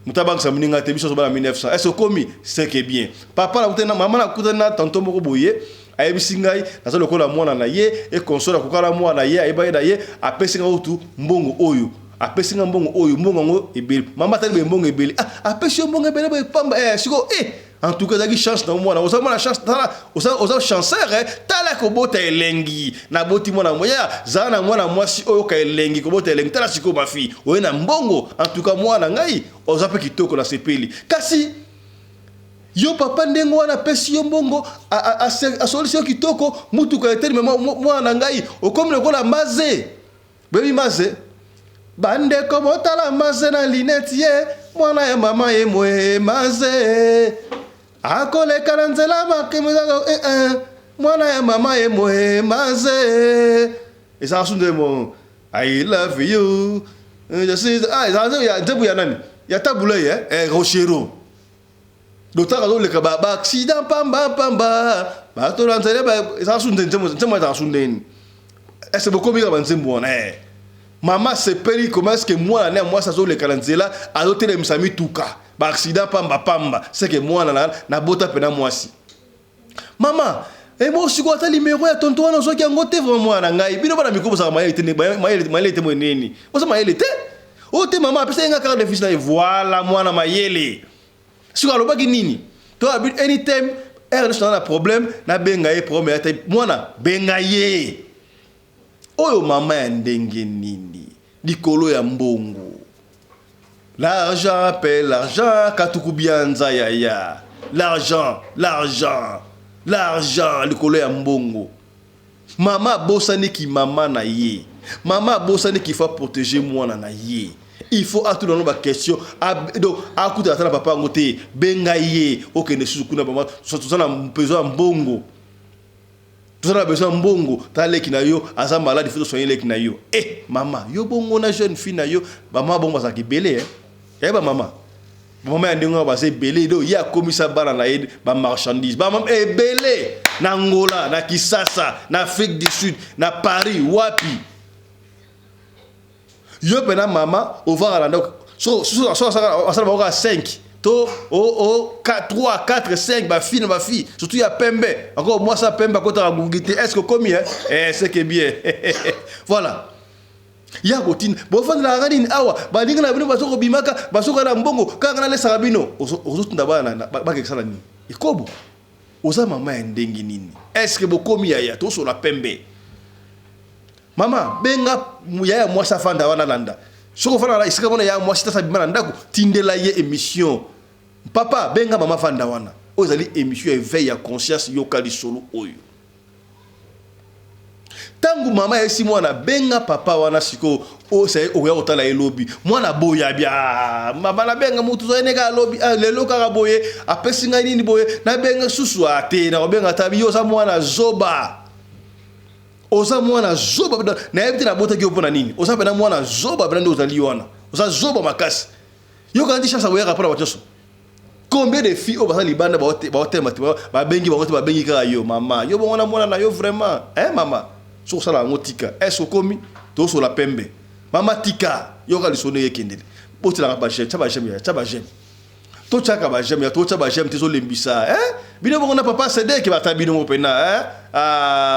mutabang sa mninga te biso bala 1900 est-ce komi c'est que bien papa la kutena mama na kutena tonton moko boye ayebisi ngai nazo lokola mwana na ye e konsola kokala mwana ye ayeba na ye apesinga utu mbongo oyo apesinga mbongo oyo mbongo ngo ebele mama tali be mbongo ebele apesi mbongo ebele be pamba siko en tout cas zaki chance na mwana osama na chance tala osa chanceur tala ko bota elengi na boti mwana moya zana mwana mwasi oyo ka elengi ko bota elengi tala siko ma fille oyo na mbongo en tout cas mwana ngai oza pe kitoko na sepeli kasi yo papa ndengo wana pesi yo mbongo a solution kitoko mutuka eteli mwana ngai okomi lokola maze bebi maze bande ko botala maze na linette ye mwana ya mama ye mwe maze akole karanzela makemuza mwana ya mama ye mwe maze esa sunde mo I love you je sais ya debu ya nani ya tabule Rochero D'autant que le kaba accident pamba ba to ranzele ba esa sunde ntemo ta sunde est-ce beaucoup mieux avant nzembo maman c'est peri comment est-ce que moi ça zo le kalanzela a doté les misami tuka ba accident pamba c'est que moi na bota pena mwasi maman moi si quoi ta numéro ya tonton wana zo ki ngote vraiment na ngai bino bana mikobo sa mayele te mo nini o sa mayele te o te maman pesa nga carte de fils na voilà moi na mayele si ko alobaki nini to abit anytime na na problème na benga ye problème ya moi na benga ye oyo mama ya ndenge nini likolo ya mbongo l'argent appelle l'argent katukubianza ya l'argent likolo ya mbongo mama bosani ki mama na ye mama bosani ki faut protéger mwana na ye il faut attendre nos questions donc akuta tala papa ngote benga ye okende sukuna mama surtout na besoin mbongo tout ça a besoin mbongo taleki na yo aza malade il faut soigner leki na yo mama yo bongo na jeune fille na yo mama bongo za kibele ba mama ya ndingo ba se belé do ya komisa bana na ye ba marchandise ba mama belé na Angola na Kisasa na Afrique du Sud na Paris wapi yo pena mama over la ndako so ça va 5 to 3 4 5 ba fille surtout ya pembe encore moi ça pembe côté la gugité est-ce que combien c'est que bien voilà ya gotine bo fanda la radine awa ba dinga na bino basoko bimaka basoko na mbongo kanga na lesa bino ozotunda bana ba ke sala ni ikobo oza mama ya ndengi nini est-ce que bokomi ya to so la pembe mama benga ya moi ça fanda wana landa soko fana la isika bona ya moi sita bimana ndako tindela ye émission papa benga mama fanda wana ozali émission éveil ya conscience yokali solo oyo Tangu mama esi mwana benga papa wana siko o sai o ya otala elobi mwana boya bia mama na benga mutu zo eneka lobi lelo kaka boye apesi ngai nini boye na benga susu ate na benga tabi yo sa mwana zoba oza mwana zoba na yebite na bota ki opona nini oza pena mwana zoba brando ozali wana oza zoba makasi yo kandi chance boya rapora bachoso combien de filles au basa libanda ba bengi ka yo mama yo bona mwana na yo vraiment mama sur ça la ngotika est-ce komi to so la pembe mama tika yo ka lisone yekendele botela ba jem taba jem to chaka ba jem ya to chaba jem tezo lembisa bino bona papa cede ke batabino mopena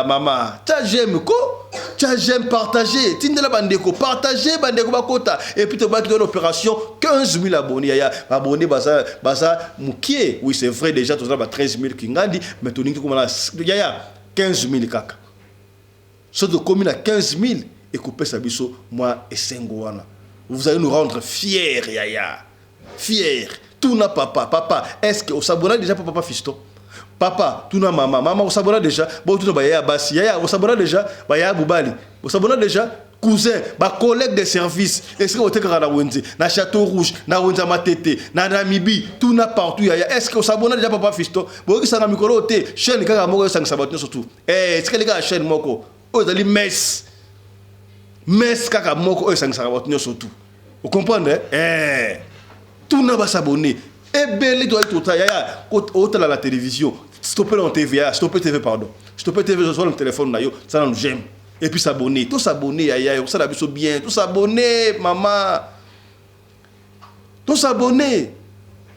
mama ta jem ko ta jem partager tindela bandeko partager bandeko bakota et puis to ba ki l'opération 15 000 abonnés ya abonnés basa mukie oui c'est vrai déjà to ba 13 000 kingandi mais to ningi ko na ya 15 000 kaka ce de commune à 15 000 et couper sa biso moi et Sengoana. Vous allez nous rendre fiers, Yaya. Fiers. Tout n'a papa. Est-ce que au sabona déjà papa fiston? Papa, tout n'a maman au sabona déjà. Bon tout n'a Yaya Bassi. Yaya au sabona déjà. Yaya Boubali. Au sabona déjà. Cousin, collègue de service. Est-ce que vous êtes à Wendy, na Château Rouge, na Wenza Matete, na Namibi, tout n'a partout. Est-ce que au sabona déjà papa fiston? Bon, ça n'a mikolo te. Chaîne kaka moko sang sabatno surtout. Est-ce que les gars chaîne moko? Oh, dali mess kaka moko sang sabatno surtout. Vous comprenez? Tout n'a pas s'abonner. Belle doit être au yaya autant la télévision. Stopper la TVA, stopper TV pardon. Stopper TV sur le téléphone na yo, ça nous j'aime. Et puis s'abonner, tout s'abonner yaya, ça la biso bien, tout s'abonner maman. Tout s'abonner.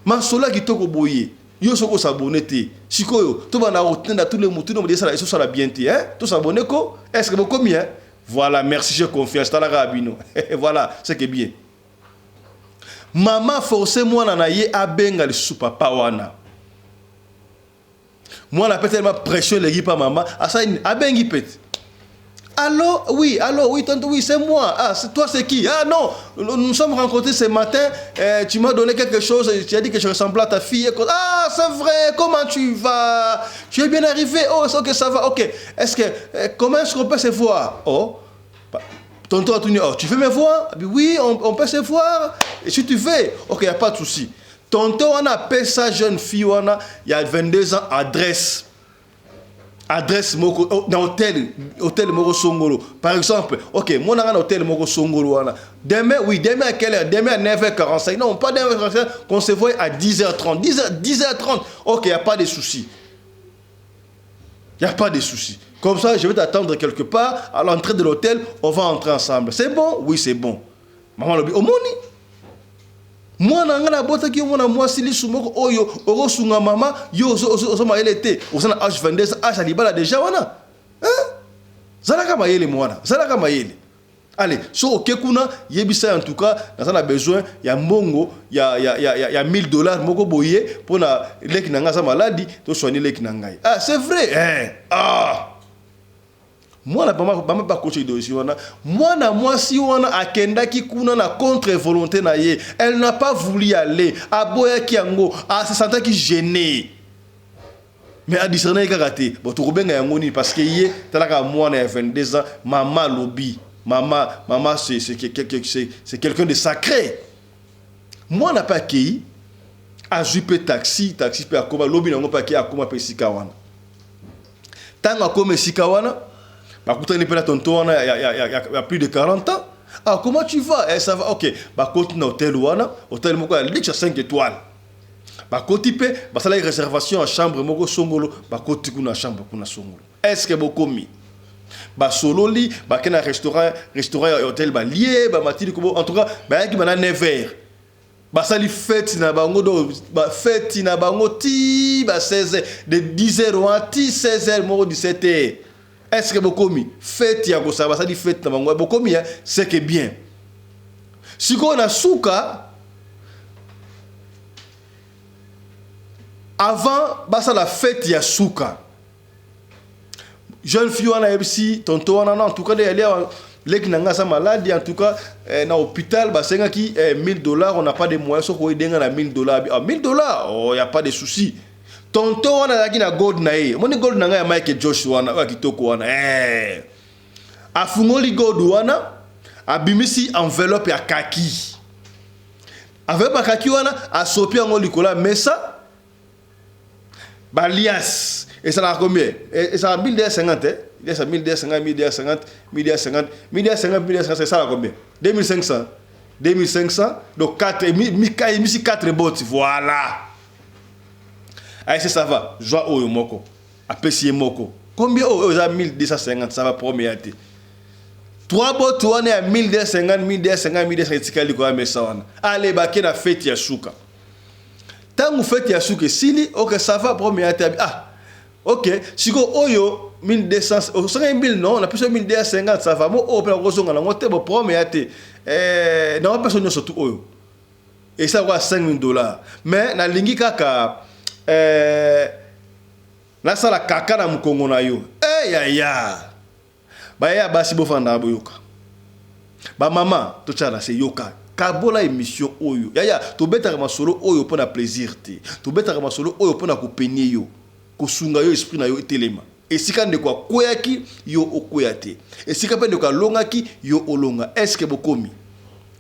Masola qui toko boyer. Yo soko s'abonner te. Sikoyo, to bana otenda tous les mots, tout le monde dit ça la ça la bien te tout s'abonner ko. Est-ce que vous combien? Voilà, merci, j'ai confiance dans la rabino. Voilà, c'est que bien. Maman forcément na ye abenga le sous papa wana. Moi la peut-être pression les pas maman, asa abengi pet. Allô, oui, tante, oui, c'est moi. Ah, c'est toi, c'est qui? Ah non, nous sommes rencontrés ce matin. Tu m'as donné quelque chose. Tu as dit que je ressemblais à ta fille. Ah, c'est vrai. Comment tu vas? Tu es bien arrivé? Oh, ok, ça va. Ok. Est-ce que comment est-ce qu'on peut se voir? Oh, tonton a tout dit. Oh, tu veux me voir? Oui, on peut se voir. Et si tu veux, ok, il n'y a pas de souci. Tonton, on appelle sa jeune fille, il y a 22 ans, adresse moko dans hôtel moko Songolo par exemple. OK, moi dans hôtel moko Songolo wana. Demain à quelle heure? Demain à 9h45. Non, pas 9h45, qu'on se voit à 10h30. 10h30. OK, il y a pas de souci. Il y a pas de souci. Comme ça, je vais t'attendre quelque part à l'entrée de l'hôtel, on va entrer ensemble. C'est bon? Oui, c'est bon. Maman lobi omoni. Moi na bota ki mona moi sili sumoko oyo oro sunga mama yo ozo maelete osana âge 22 âge alibala déjà wana zalaka mayele mwana zalaka mayele. Allez, so okekuna yebisa en tout cas dans on a besoin ya mbongo ya $1000 moko boye pour na leki nanga sa maladie to soigner leki nangai. Ah c'est vrai moi na bama pas coacher dosi wana moi si wana akenda ki kuna na contre volonté na ye, elle n'a pas voulu y aller aboya ki yango se sentait qui gêné mais a discerner karaté bon to benga yango ni parce que ye talaka moi na 22 ans maman lobby maman c'est quelqu'un de sacré. Moi n'a pas qui a jupe taxi pe akoma lobby nango pa ki akoma pe sikawana tanga comme sikawana. Bah, il y a plus de 40 ans. Ah, comment tu vas? Ça va, ok. Bah, quand na hôtel moko luxe 5 étoiles. Bah, quand tu peux, bah, ça la réservation à chambre moko Songolo. Bah, quand tu kuna chambre kuna Songolo. Est-ce que beaucoup mi? Bah, solo li, bah, qu'il y a un restaurant hôtel bah lié, bah, matini kobo. En tout cas, bah, il y a 9h. Bah, ça li fête na bango do, bah, fête na bango ti, bah, 16h, de 10h ou 16h moko 17h. Est-ce que Bokomi fête ya ça dit fête na bango Bokomi c'est que bien. Si on a souka avant basa la fête ya souka. Jeune fille on a ici tonton on en tout cas aller les nanga sa maladie en tout cas na hôpital ba senga ki $1000 on n'a pas de moyens so ko denga na $1000. Ah $1000 oh y a pas de souci. Tonton wana laki na gold na ye. Moni gold na nga ya Mike Joshua wana wa kitoko wana. afungoli godu wana abimisi enveloppe ya kaki. Enveloppe ya kaki wana asopi yango likola mesa balias. Et ça a combien? Et ça a 1250, hein? Il y a 1250, 1250, 1250, 1250, 1250, c'est ça là combien? 2500. 2500, donc 4 bots, voilà. Allez, ça va. Je vois au moko. Apprécier moko. Combien au 1250, ça va premier. 3 bots, on est à 1250, 1250, 1250, allez, baké na fête ya souka. Tant vous faites ya souka, si ok, ça va premier. Ah, ok, si vous oyo 1200, 5000 non, on a plus de 1250, ça va. Moi, on a un bon premier. Non, personne surtout oyo. Et ça va $5,000. Mais na lingi kaka na sala kaka na mukongo na yo. Ya. Ba ya basi bofanda boyoka. Ba mama to chala se yoka. Kabola émission oyo. Ya to betaka masolo oyo pona plaisir te. To betaka masolo oyo pona ko penye yo. Ko sunga yo esprit na yo telema. Esika ndeko koyaki yo okoyate. Esika pe ndeko longaki yo olonga. Est-ce que bokomi?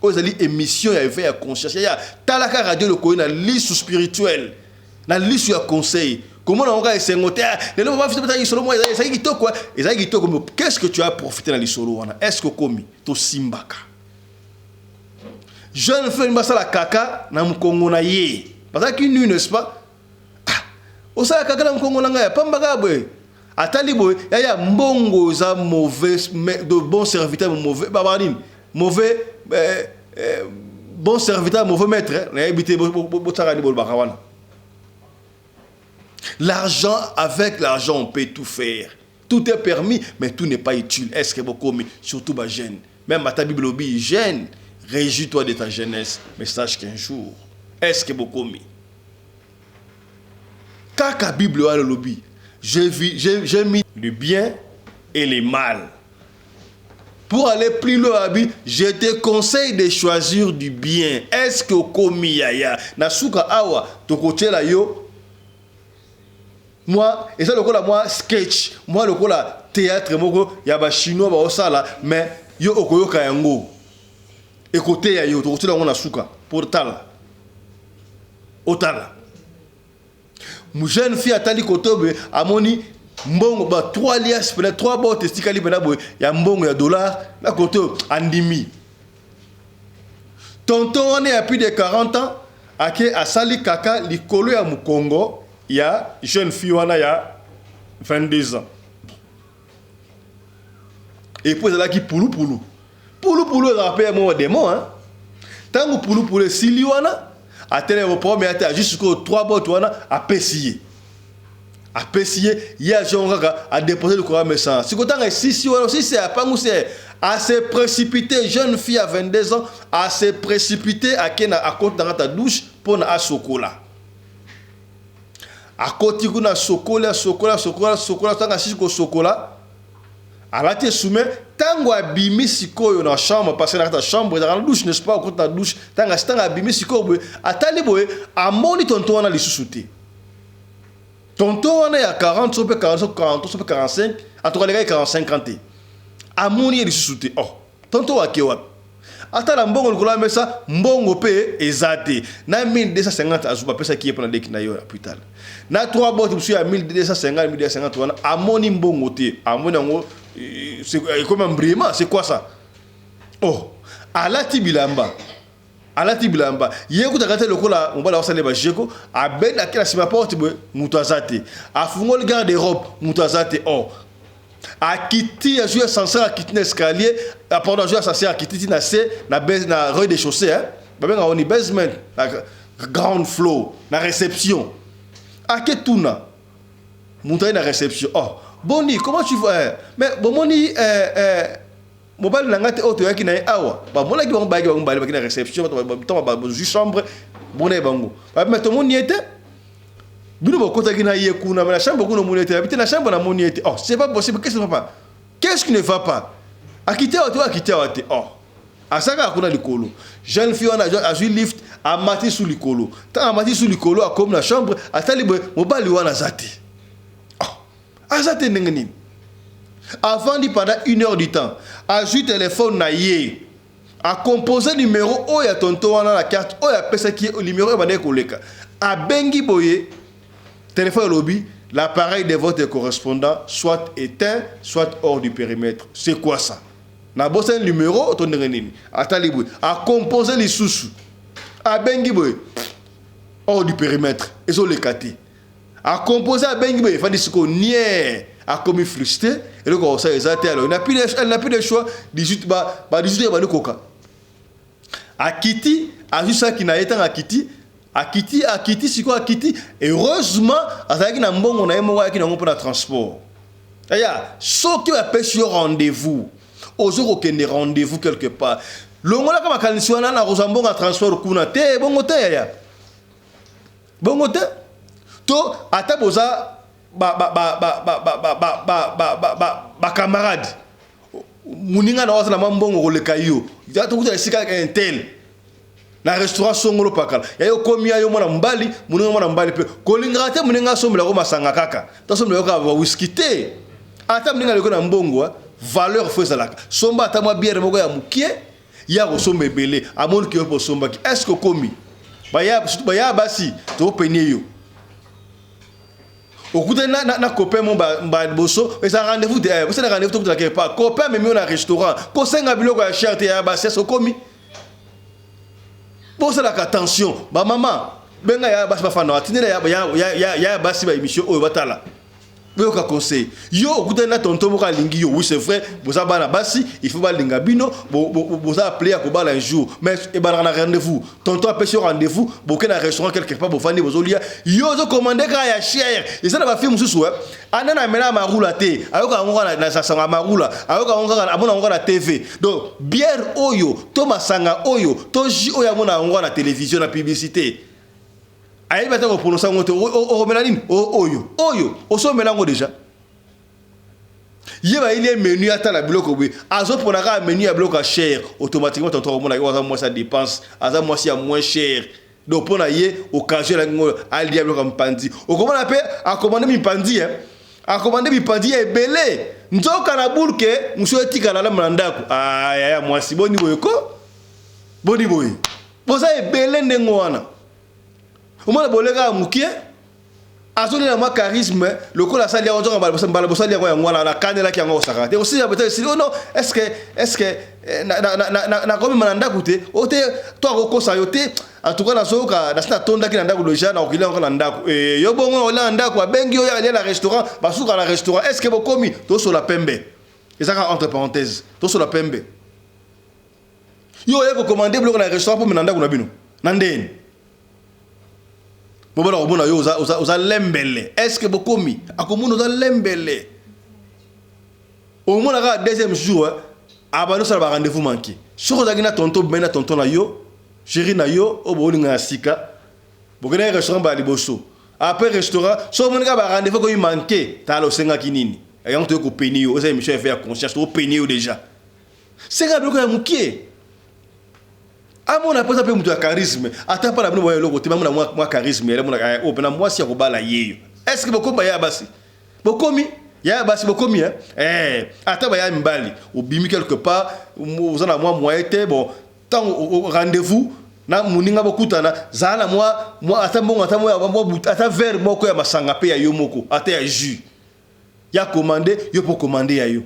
Ozali émission ya éveil ya conscience. Ya talaka radio le koina liste spirituelle. Na liste ya conseil. Comment on va essayer de qu'est-ce que tu as profité dans l'isolo wana? Est-ce que komi to simbaka? Jeune fait une la kaka na mkongo na ye. Parce que nu n'est-ce pas? Osa kaka na mkongo na ngaya pambaka boy. Atali boy ya mbongo za mauvais de bon serviteur mauvais babarine. Mauvais bon serviteur mauvais maître. Na habité botsaka ni bol bakawana. L'argent, avec l'argent, on peut tout faire. Tout est permis, mais tout n'est pas utile. Est-ce que vous commis? Surtout ma jeune. Même ta Bible lobby, jeune, réjouis-toi de ta jeunesse, mais sache qu'un jour, est-ce que vous commis? Quand la Bible a le lobby, j'ai mis le bien et le mal. Pour aller plus loin, je te conseille de choisir du bien. Est-ce que vous commis yaya? Nasuka awa, to côté la yo. Moi, et ça le là moi sketch, moi le là théâtre moko ya ba chinois ba osala mais yo okoyoka yango. Écoutez ya yo to kotela ngona suka pour tala. Otala. Mu jeune fille atali kotobe amoni mbongo ba 3 lias peut 3 ba testikali bena boy ya mbongo ya dollar la côté andimi. Tonton on est à plus de 40 ans ake asali kaka likolo ya Mukongo. Il y a une jeune fille, il y a 22 ans. Et puis, elle a qui poulou. Poulou, elle a appelé un démon. Tant que poulou, si il y a un téléphone, mais il y a juste 3 bottes à pessier. À pessier, il y a un genre à déposer le courant méchant. Si vous avez 6 ans, c'est à se précipiter, jeune fille à 22 ans, à se précipiter à côté dans ta douche pour un chocolat. À côté de la chocolat, tant que chocolat, à la tête soumet, tant que abîmé siko dans la chambre, parce que dans la chambre, dans la douche, n'est-ce pas, au côté de la douche, tant que abîmé siko, à taliboé, à moni tonton on a les sous-soutés. Tonton on est à 40, 40, 45, en tout cas les gars 45 ans. À moni les sous-soutés. Oh, tonton à Kewap. Ata la mbongo likola mesa mbongo pe ezate na 1250 azuba pesa qui est pendant deki na yo hôpital na 3 bottes monsieur à 1250 1250 wana amoni mbongo te amoni ngo c'est comme un briment c'est quoi ça? Oh alati bilamba yeko takate lokola mbala wasale ba jeko abenda kila sima porte mutu azate afungo le garde robe mutu azate. Oh a quitté a joué censé a quitté l'escalier pendant jouer censé a quitté na rue des chaussées hein ba benga on basement la ground floor na réception a ketuna monter na réception. Oh boni comment tu vois mais bon moni mobile na ngate auto yaki na awa ba mona ki ba na réception ba juste chambre boné bango ba mais tout le monde y était. Bino bokota kina yekuna na chambre kuna monete habiter na chambre na monete. Oh c'est pas possible, qu'est-ce qui ne va pas? Qu'est-ce qui ne va pas? Akité auto akité auto. Oh asaka kuna likolo jeune fille on a joué lift a mati sous likolo tant a mati sous likolo a comme la chambre atali mobali wana zati. Oh azate ndengeni Avant dit pendant 1 heure du temps, ajoute téléphone na yé, a composé numéro o ya tonton wana la carte o ya pesa qui au numéro e bande koleka. A bengi boye téléphone lobby, l'appareil de votre correspondant soit éteint, soit hors du périmètre. C'est quoi ça? Na bosse numéro ton nini. Atali boye, a composé les sous. A bengi boye hors du périmètre. Ils ont les catés. A composé à bengi boye, fandi siko nier. A commis frustré et le conseil exact alors elle n'a plus de choix 18 ba 18 ba coca a Kitty a juste ça qui n'a été à Kitty c'est quoi Kitty heureusement azaki na mbongo na yemo ki na ngompo na transport aya so qui va pêcher rendez-vous aux jours aucun rendez-vous quelque part longola kama kanisi wana na rozambongo na transport kuna te bongo te ya bongo te to ataboza camarade muninga na wasa na mambongo koleka yo yato kuta sika ka intel na restaurant songolo pakala yayo komi ayo mwana mbali muninga mwana mbali pe kolinga te muninga somela ko masanga kaka to somela ko ba whisky te ata muninga leko na mbongo valeur feza laka somba ata mwa bière moko ya mukie ya ko sombe belé amon ki po somba ki est-ce que komi baya basi to penye yo au coup de na copain mon ba bosso et ça rendez-vous vous savez rendez-vous tout quelque part copain même au restaurant ko senga biloko ya cherté ya ba c'est komi pour ça la attention ba maman benga ya ba fana atinela ya ba si ba émission o batala mais aucun conseil yo au coup de na tonton moka lingi yo oui c'est vrai vous avez na basi il faut ba linga bino vous appeler à kobala un jour mais et ba na rendez-vous tonton a pêché rendez-vous boké na restaurant quelque part bofandi bozolia yo zo commander ka ya cher et ça na ba film mususu anana mena marula te ayoka ngona na sasanga marula ayoka ngona amona ngona TV donc bière oyo to masanga oyo to ji oyo amona ngona télévision na publicité. Aïe, maintenant, on prononce au mélanine, oyo, on s'en mélange déjà. Il y a un menu à la bloc, azo pour un menu à bloc cher, automatiquement, moi ça dépense, moi c'est moins cher. Donc, pour aller occasion à lier bloc en pandi. Au comment on appelle à commander mi pandi, à commander mi pandi est belé. Nous avons qu'à la boule que nous sommes tika la mandako. Ah, moi si bon niveau ko, bon niveau. Pour ça est belé n'engouana. Au moins, le gars moukié, a donné à moi charisme, le coup la salle, on a balbosali, on a la canne là qui a un et aussi, oh non, est-ce que, na comme mananda coûté, toi, au sayoté, en tout cas, la soka, la stat tonda qui n'a pas le jeune, il est encore en et yo bon, on a un dac, ou bengi, il y a la restaurant, basou à la restaurant, est-ce que vous commis, tout sur la pembe, et ça, entre parenthèses, tout sur la pembe. Yo, il faut commander le restaurant pour mananda ou nabino, nandén. Bon alors bon yo oza lembele est-ce que beaucoup mi akomuno oza lembele au moins la deuxième jour abano ça va rendez-vous manqué soko zagina tonto bena tonto na yo chéri na yo o bolinga sika bokena restaurant ba liboso après restaurant so monika ba rendez-vous ko manqué ta lo senga kinini ayant to ko peni yo oza émission faire conscience to peni yo déjà c'est ga bloko ya mukie. Ah mon appose un peu de charisme. Attends pas la bonne voyage logo. Tu m'as moi charisme. Elle m'a dit oh moi si on va la yé. Est-ce que beaucoup baya basi? Beaucoup mi? Ya basi beaucoup mi hein? Attends baya mbali. Au bimi quelque part. Vous en a moi été bon. Tant au rendez-vous. Na muninga beaucoup tana. Zana moi attends moi attends vers moi ko ya masanga pe ya yo moko. Attends ya jus. Ya commandé yo pour commander ya yo.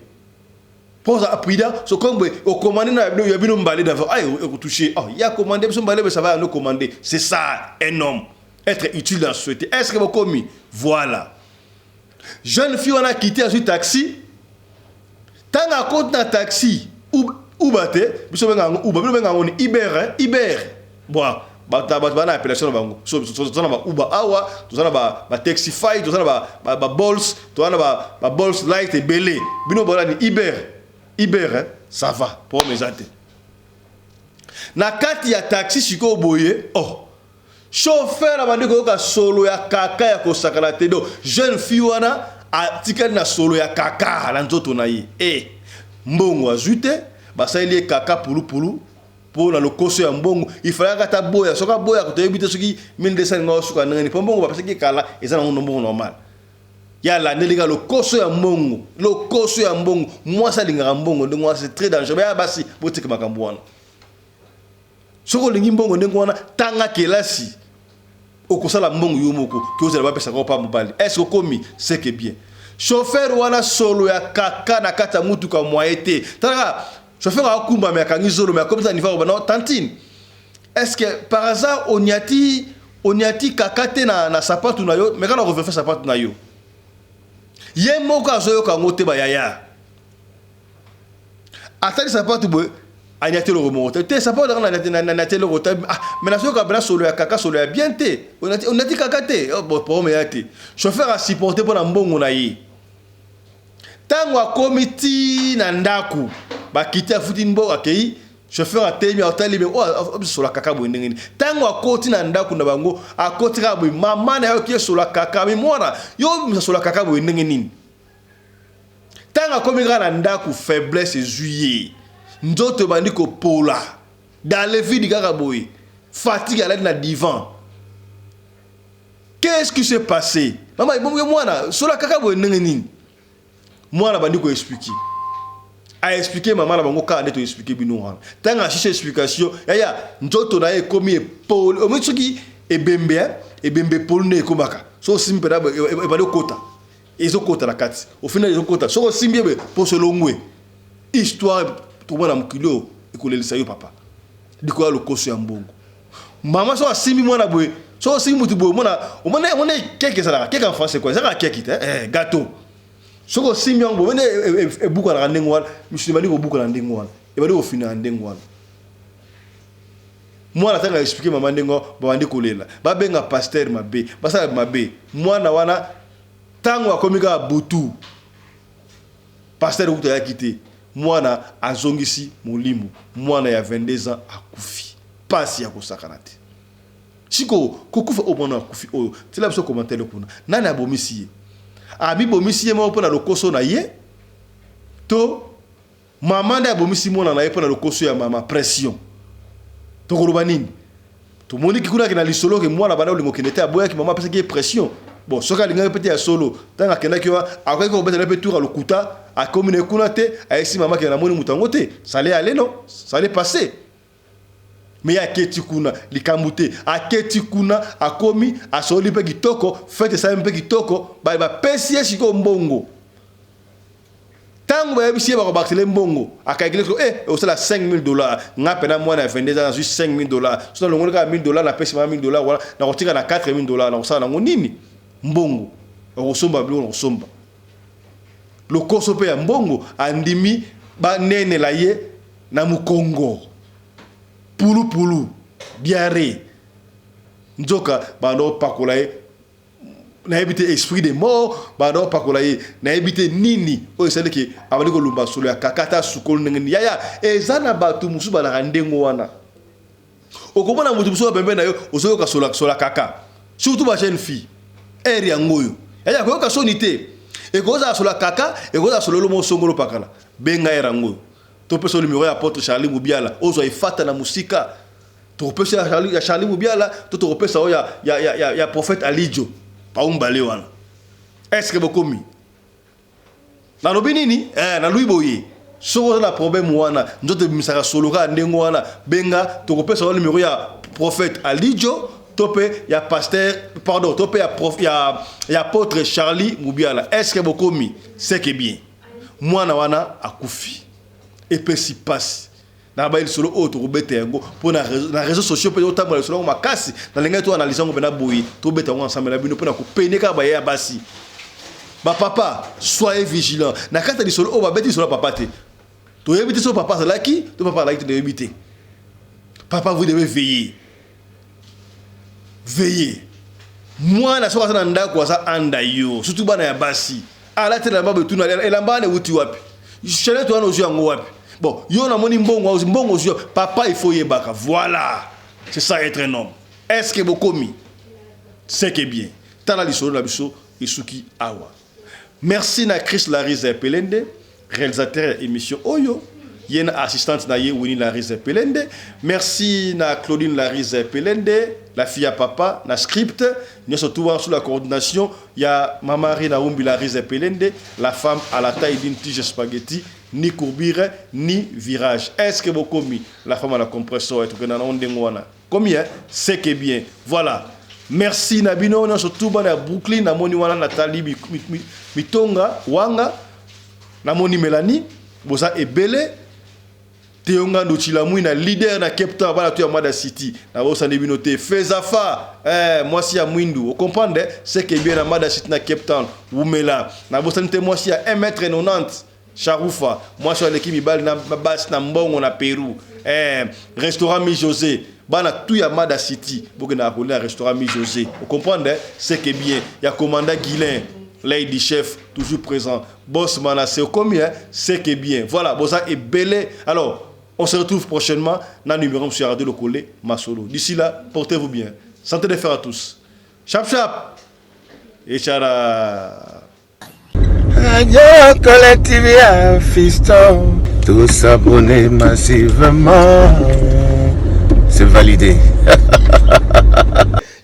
Pose à Prida, ce qu'on veut, au commander, il y a bien un balai d'avant. Ah, il touché. Oh, il y a commandé, son balai, ça va nous commander. C'est ça, un homme. Être utile dans la société. Est-ce que vous commis? Voilà. Jeune fille, on a quitté un taxi. Tant à compte d'un taxi, ou batte, vous savez, on est Iber. Bon, on a appellation bango. So, on a Uber Awa, on a Taxify, on a Balls, on a Balls Light et Belé. Bino bolani Iber, ça va, pour mes athées. Na kati ya taxi siko boye, oh. Chauffeur abandi ko ka solo ya kaka ya ko sakala tedo. Jeune fille wana atika na solo ya kaka la nzoto na ye. Mbongo azute, basa ile kaka pulu pour na lokoso ya mbongo. Il fallait kata boya, soka boya ko tebite soki 1200 ngo suka ngani. Po mbongo parce que kala eza na mbongo normal. Ya la nelega le koso ya mbongo. Le koso ya mbongo. Moi ça linga mbongo ndengwa c'est très dangereux. Ya basi bote ke makambo wana. Soko lingi mbongo ndengwa wana tanga kelasi. Okosala mbongo yo moko. Ki ozala ba pesa ko pa mobali. Est-ce que komi c'est que bien. Chauffeur wana solo ya kaka na kata mutuka moyete. Tanga chauffeur a kumba me akangi zolo me comme ça ni va non tantine. Est-ce que par hasard on y a kakate na sapatu na yo mais quand on refait sapatu na yo. Ye moko azoyo ka ngote ba yaya. Atali sapatu boy anyate le remonte. Te sapatu na tele rota mais na so ka bra solo ya kaka solo ya bien te. On a dit kakate bon pour me yate. Chauffeur a supporter pour na mbongo na yi. Tango komiti na ndaku ba kiti afuti mbo akei chauffeur a temi a tali me o sur la kaka bo ndengeni tango akoti na ndaku na bango akoti ka bo mama na yo ki sur la kaka mi mwana yo sur la kaka bo ndengeni tango komi na ndaku faiblesse juillet ndoto bandi ko pola dans les vies du kaka boy fatigue à l'aide na divan. Qu'est-ce qui s'est passé? Maman bon mwana sur la kaka bo ndengeni mwana bandi ko expliquer a expliquer maman la bango ka neto expliquer bino wana tanga chercher explication ya njoto na e komi Paul o mitsuki e bembe Paul ne komaka so simple da e bali kota ezo kota la kati au final ezo kota so simbi be pour se longwe histoire to mwana mukilo ekolelisa yo papa dikola lo koso ya mbongo mama so simbi mwana boy so simbi mutu boy mwana o mona keke sala keke en français quoi ça keke gâteau. Soko simyang bo wende e buka na ndengo wala musulmani ko buka na ndengo wala e bali ko fina ndengo wala mwana tanga expliquer mama ndengo ba wandi kolela ba benga pasteur mabe basa mabe mwana wana tango akomika butu pasteur ukuta ya kité mwana azongisi molimo mwana ya 22 ans akufi pasi ya kosakanate siko kokufa obona akufi oyo tela biso commentaire kuna nani abomisi abi bomisi mo pona lokoso na ye to mama nda bomisi mona na ye pona lokoso ya mama pression to koloba nini to moni kikuna kina lisolo ke mwana bana olingo kinete aboya ki mama pesa ki pression bon soka linga pete ya solo tanga kena ki wa akwai ko beta na pe tour lokuta a komine kuna te a esi mama ke na moni mutango te ça allait aller non ça allait passer. Mais ya keti kuna likambute a keti kuna akomi asoli pe kitoko fete sa mpe kitoko ba pesi shiko mbongo tango ba bisi ba ko bakele mbongo akaigile ko osala $5,000 ngape na mwana 22 ans juste $5,000 so longo ka $1,000 na pesi $1,000 wala na kotika na $4,000 na osala ngo nini mbongo okosomba bilo okosomba lokoso pe ya mbongo andimi ba nene la ye na mukongo pulu diarrhée nzoka bando pakolaye na ebite esprit de mort bando pakolaye na ebite nini o esale ki abali ko lumba solo ya kakata sukolo ngeni yaya ezana batu musu bana ndengo wana okomona mutu musu bembe na yo ozoyo ka sola kaka surtout ba jeune fille eri ngoyo yaya ko ka sonité e ko za sola kaka e ko za solo lo mo songolo pakala benga era ngoyo to peso numéro ya apôtre Charlie Mubiala ozo ifata na musika to peso ya Charlie Mubiala to peso ya prophète Alijo pa umbale wana est-ce que bokomi na lobinini na lui boye so na problème wana ndoto misaka solo ka ndengo wana benga to peso numéro ya prophète Alijo tope ya pasteur pardon tope ya apôtre Charlie Mubiala est-ce que bokomi c'est que bien mwana wana akufi et puis si passe na ba il solo auto robete yango pour na réseaux sociaux pe otambo le solo makasi na lenga to analyser ngo bena boyi to beta ngo ensemble na bino pour na ko peneka ba ya basi ba papa soyez vigilant na kata di solo o ba beti solo papa te to yebiti solo papa là qui to papa là qui te yebiti papa vous devez veiller moi na soka na ndako za anda yo surtout bana ya basi ala te na ba betu na elamba ne wuti wapi chele to ano yango wapi bon yo na moni mbongo yo papa il faut yebaka voilà c'est ça être un homme est-ce que bokomi c'est que bien tala lisolo na biso isuki awa merci na Chris Larize Pelende réalisateur émission Oyo yena assistante na ye Winnie Larize Pelende merci na Claudine Larize Pelende la fille à papa, na script, nous surtout sous la coordination, il y a Mamari Naoumbi la Rize Pelende, la femme à la taille d'une tige spaghetti, ni courbire, ni virage. Est-ce que vous commis la femme à la compression et tout que dans on combien c'est que bien. Voilà. Merci Nabino, nous surtout à Brooklyn, na moni wana Nathalie Mitonga, Wanga, na moni Mélanie, boza ebele. Teonga Ndochilamou na leader na Cape Town bala tu ya Mada City na bosa nebinote Fezafa moi si ya Mwindu vous comprenez c'est que bien na Mada City na Cape Town Wumela na bosa nte moi si ya 1m90 Charoufa moi si l'équipe mibal na base na Mbongo na Pérou restaurant Mi José bana tout ya Mada City boke na appeler restaurant Mi José vous comprenez c'est que bien ya commandant Guilain Lady Chef toujours présent boss Manassé combien c'est que bien voilà bosa est belé alors. On se retrouve prochainement dans le numéro sur Radio Le Collé Masolo. D'ici là, portez-vous bien. Santé de fer à tous. Chap chap. Et chara. Radio Collectivia Fiston. Tous abonnés massivement. C'est validé.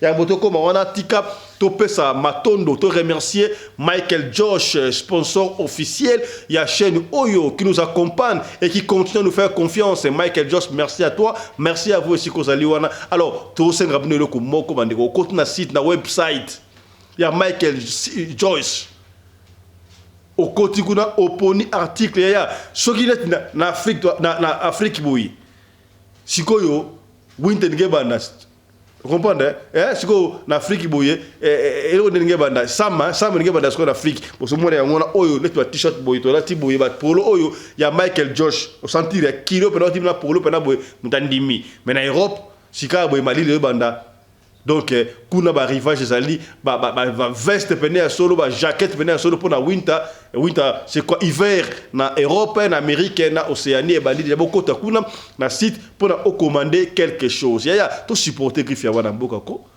Il y a un bouton comme on a Tikap topé sa matondo, te remercier Michael Josh, sponsor officiel. Il y a chaîne Oyo qui nous accompagne et qui continue à nous faire confiance. Et Michael Josh, merci à toi, merci à vous aussi Kozaliwana. Alors, tu as abonné le mot comme on côté na site, na website. Il y a Michael Josh. Au côté kuna oponi article il y a ce qui est na Afrique na Afrique boui. Sikoyo winter ngebana. Vous comprenez? Si vous en Afrique, vous voyez, et vous avez des Sam en Afrique. Pour ce moment, il y a un t-shirt, il y a polo, il y a Michael Josh. Vous sentez qu'il y a kilo, il y a polo, il y a mais en Europe, si vous avez Mali, donc, kuna ba rivage zali ba veste pene à solo ba jaquette pene à solo pour na winter c'est quoi hiver na Europe na Amérique na Océanie et bandi ya boko ta kuna na site pour na commander quelque chose ya to supporter griffe ya wana mboka ko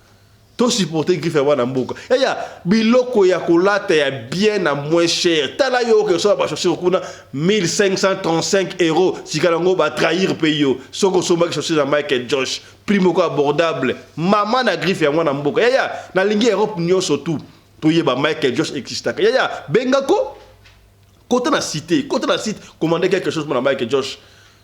to supporter griffe ya wana mboka ya biloko ya kolata ya bien à moins cher tala yo que ça ba chercher kuna 1535 € si kalango ba trahir payo soko so ba chercher na Michael Josh primo ko abordable maman na griffe ya mwana mboka ya na lingi Europe nyonso tout to yeba Michael Josh existaka ya bengako côté na cité commander quelque chose pour na Michael Josh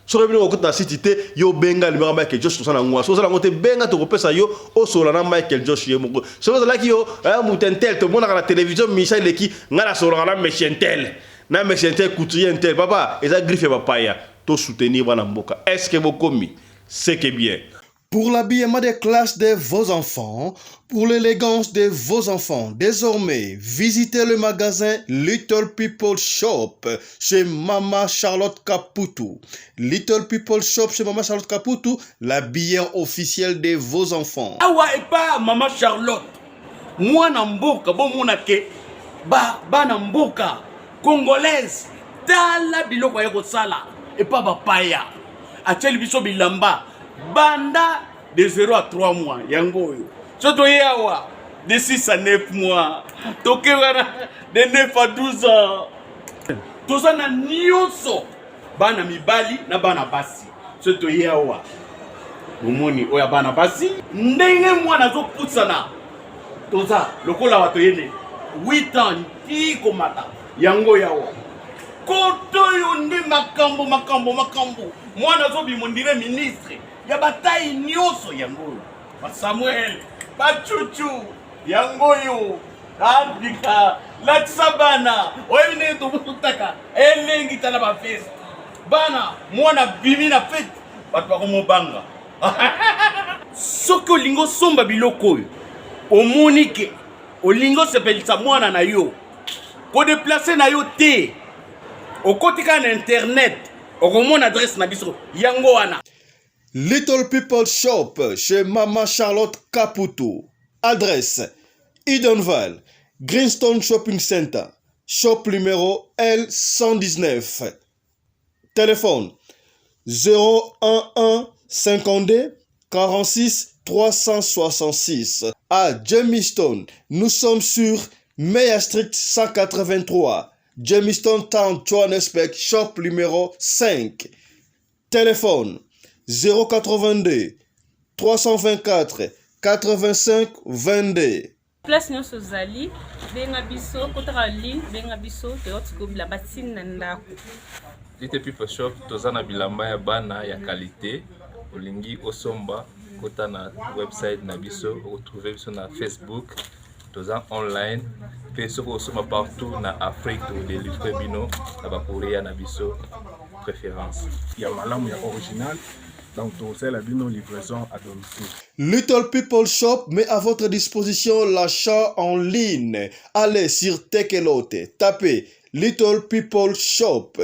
so revenu au côté na cité yo benga le Michael Josh so na ngwa so na ngote benga to kopesa yo o so na Michael Josh ye moko so za laki yo mutentel to mona na télévision Michel leki ngala so na Mechentel na Mechentel couturier papa eza griffe papa ya to soutenir bana mboka est-ce que vous commis c'est que bien. Pour l'habillement des classes de vos enfants, pour l'élégance de vos enfants, désormais, visitez le magasin Little People Shop chez Mama Charlotte Caputo. Little People Shop chez Mama Charlotte Caputo, l'habillement officiel de vos enfants. Awa et pas Mama Charlotte. Moi namboka, bon monake, ba namboka, congolaise, tala biloko ya kosala, et pas bapaya. Acheli biso bilamba. Banda de 0 à 3 mois, yango yo. Soto yawa de 6 à 9 mois. Toke wana de 9 à 12 ans. Toza na nyonso. Bana mibali na bana basi. Soto yawa. Momoni oya bana basi. Ndenge mwana zo putsana. Toza lokola wato yene 8 ans tiko mata. Yango yawa. Koto yo ndi makambo. Mwana zo bimondire ministre. Ya bataille nyoso yango ba Samuel ba Chuchu yango yo Afrika la tsabana oyine to butaka elengi tala ba fest bana mwana bimi na fete batu ba komobanga soko lingo somba biloko yo omonike olingo sepelisa mwana na yo ko déplacer na yo te okotika na internet okomona adresse na biso yango wana. Little People Shop chez Mama Charlotte Caputo. Adresse Edenval, Greenstone Shopping Center, shop numéro L119. Téléphone 011 52 46 366. À Jamestown, nous sommes sur Meyer Street 183. Jamestown Town, Johannesburg, shop numéro 5. Téléphone 082 324 85 22. Place nyonso zali benga biso kotaka li benga biso te otikobila batini na ndako. Little People Shop tozana bilamba ya bana ya qualité olingi osomba kota na website na biso retrouver biso na Facebook toza online pe soko osoma partout na Afrique to délivrer bino na ba Korea na biso préférence ya malamu ya original. Donc, c'est la livraison à domicile. Little People Shop met à votre disposition l'achat en ligne. Allez sur Tekelote, tapez Little People Shop.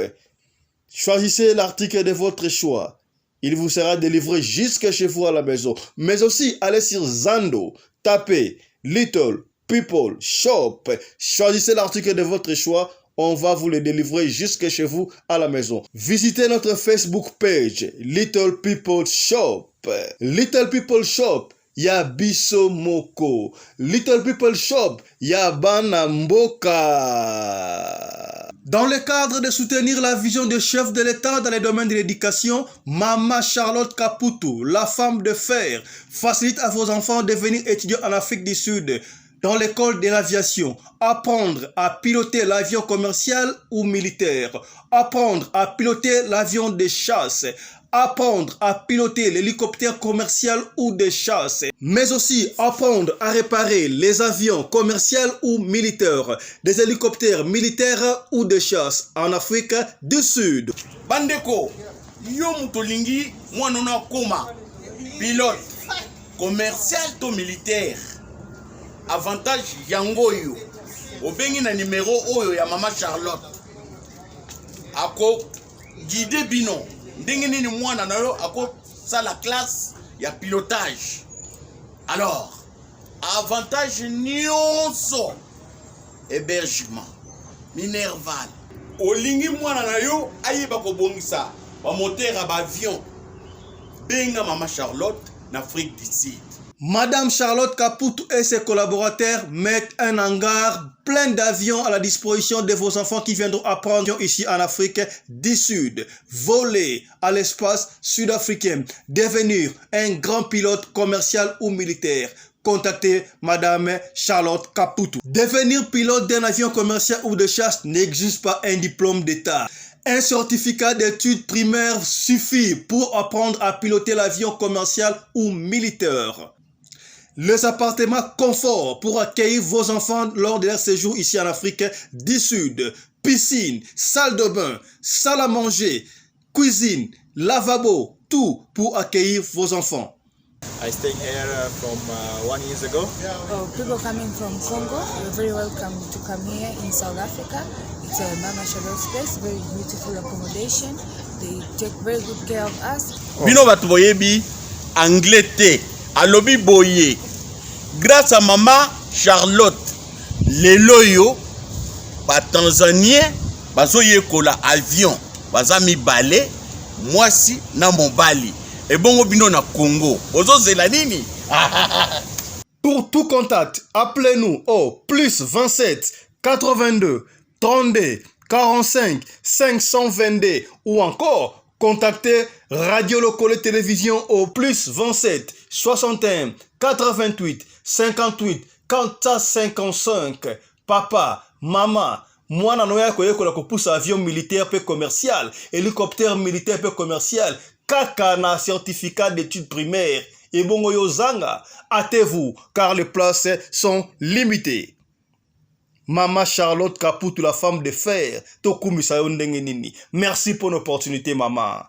Choisissez l'article de votre choix. Il vous sera délivré jusque chez vous à la maison. Mais aussi, allez sur Zando, tapez Little People Shop. Choisissez l'article de votre choix. On va vous le délivrer jusque chez vous à la maison. Visitez notre Facebook page, Little People Shop. Little People Shop, ya biso moko. Little People Shop, ya bana mboka. Dans le cadre de soutenir la vision du chef de l'État dans les domaines de l'éducation, Maman Charlotte Caputo, la femme de fer, facilite à vos enfants de venir étudier en Afrique du Sud. Dans l'école de l'aviation, apprendre à piloter l'avion commercial ou militaire, apprendre à piloter l'avion de chasse, apprendre à piloter l'hélicoptère commercial ou de chasse, mais aussi apprendre à réparer les avions commerciaux ou militaires, des hélicoptères militaires ou de chasse en Afrique du Sud. Bandeko, yo mutolingi mwanona koma, pilote, commercial to militaire. Avantage yango yo obengi na numéro oyo ya Mama Charlotte ako guide bino ndenge nini mwana na yo ako sala classe ya pilotage. Alors avantage nyonso hébergement minerval olingi mwana na yo ayeba kobongisa ba moteur ya ba avion benga Mama Charlotte na Afrique du Sud. Madame Charlotte Caputo et ses collaborateurs mettent un hangar plein d'avions à la disposition de vos enfants qui viendront apprendre ici en Afrique du Sud. Voler à l'espace sud-africain, devenir un grand pilote commercial ou militaire. Contactez Madame Charlotte Caputo. Devenir pilote d'un avion commercial ou de chasse n'exige pas un diplôme d'État. Un certificat d'études primaires suffit pour apprendre à piloter l'avion commercial ou militaire. Les appartements confort pour accueillir vos enfants lors de leur séjour ici en Afrique du Sud. Piscine, salle de bain, salle à manger, cuisine, lavabo, tout pour accueillir vos enfants. I stayed here from 1 year ago. Oh, people coming from Congo, you're very welcome to come here in South Africa. It's a Mama Charlotte's place, very beautiful accommodation. They take very good care of us. Bino batu boyebi anglais te. Alobi boye. Grâce à Mama Charlotte, lelo yo ba Tanzanien bazo yekola avion, baza mi balé, mwasi na mobali. Et bongo bino na Congo. Ozo zela nini? Pour tout contact, appelez-nous au plus 27 82 32 45 522 ou encore contactez Radio Lokole Télévision au plus 27 61 88 58 455. Papa, maman, mwana noya koyekola kopusa avion militaire pe commercial, hélicoptère militaire pe commercial, kaka na certificat d'études primaires. Et bongo yozanga, hâtez-vous car les places sont limitées. Mama Charlotte Caputo, la femme de fer, Tokumi Sayo Ndenge Nini. Merci pour l'opportunité, maman.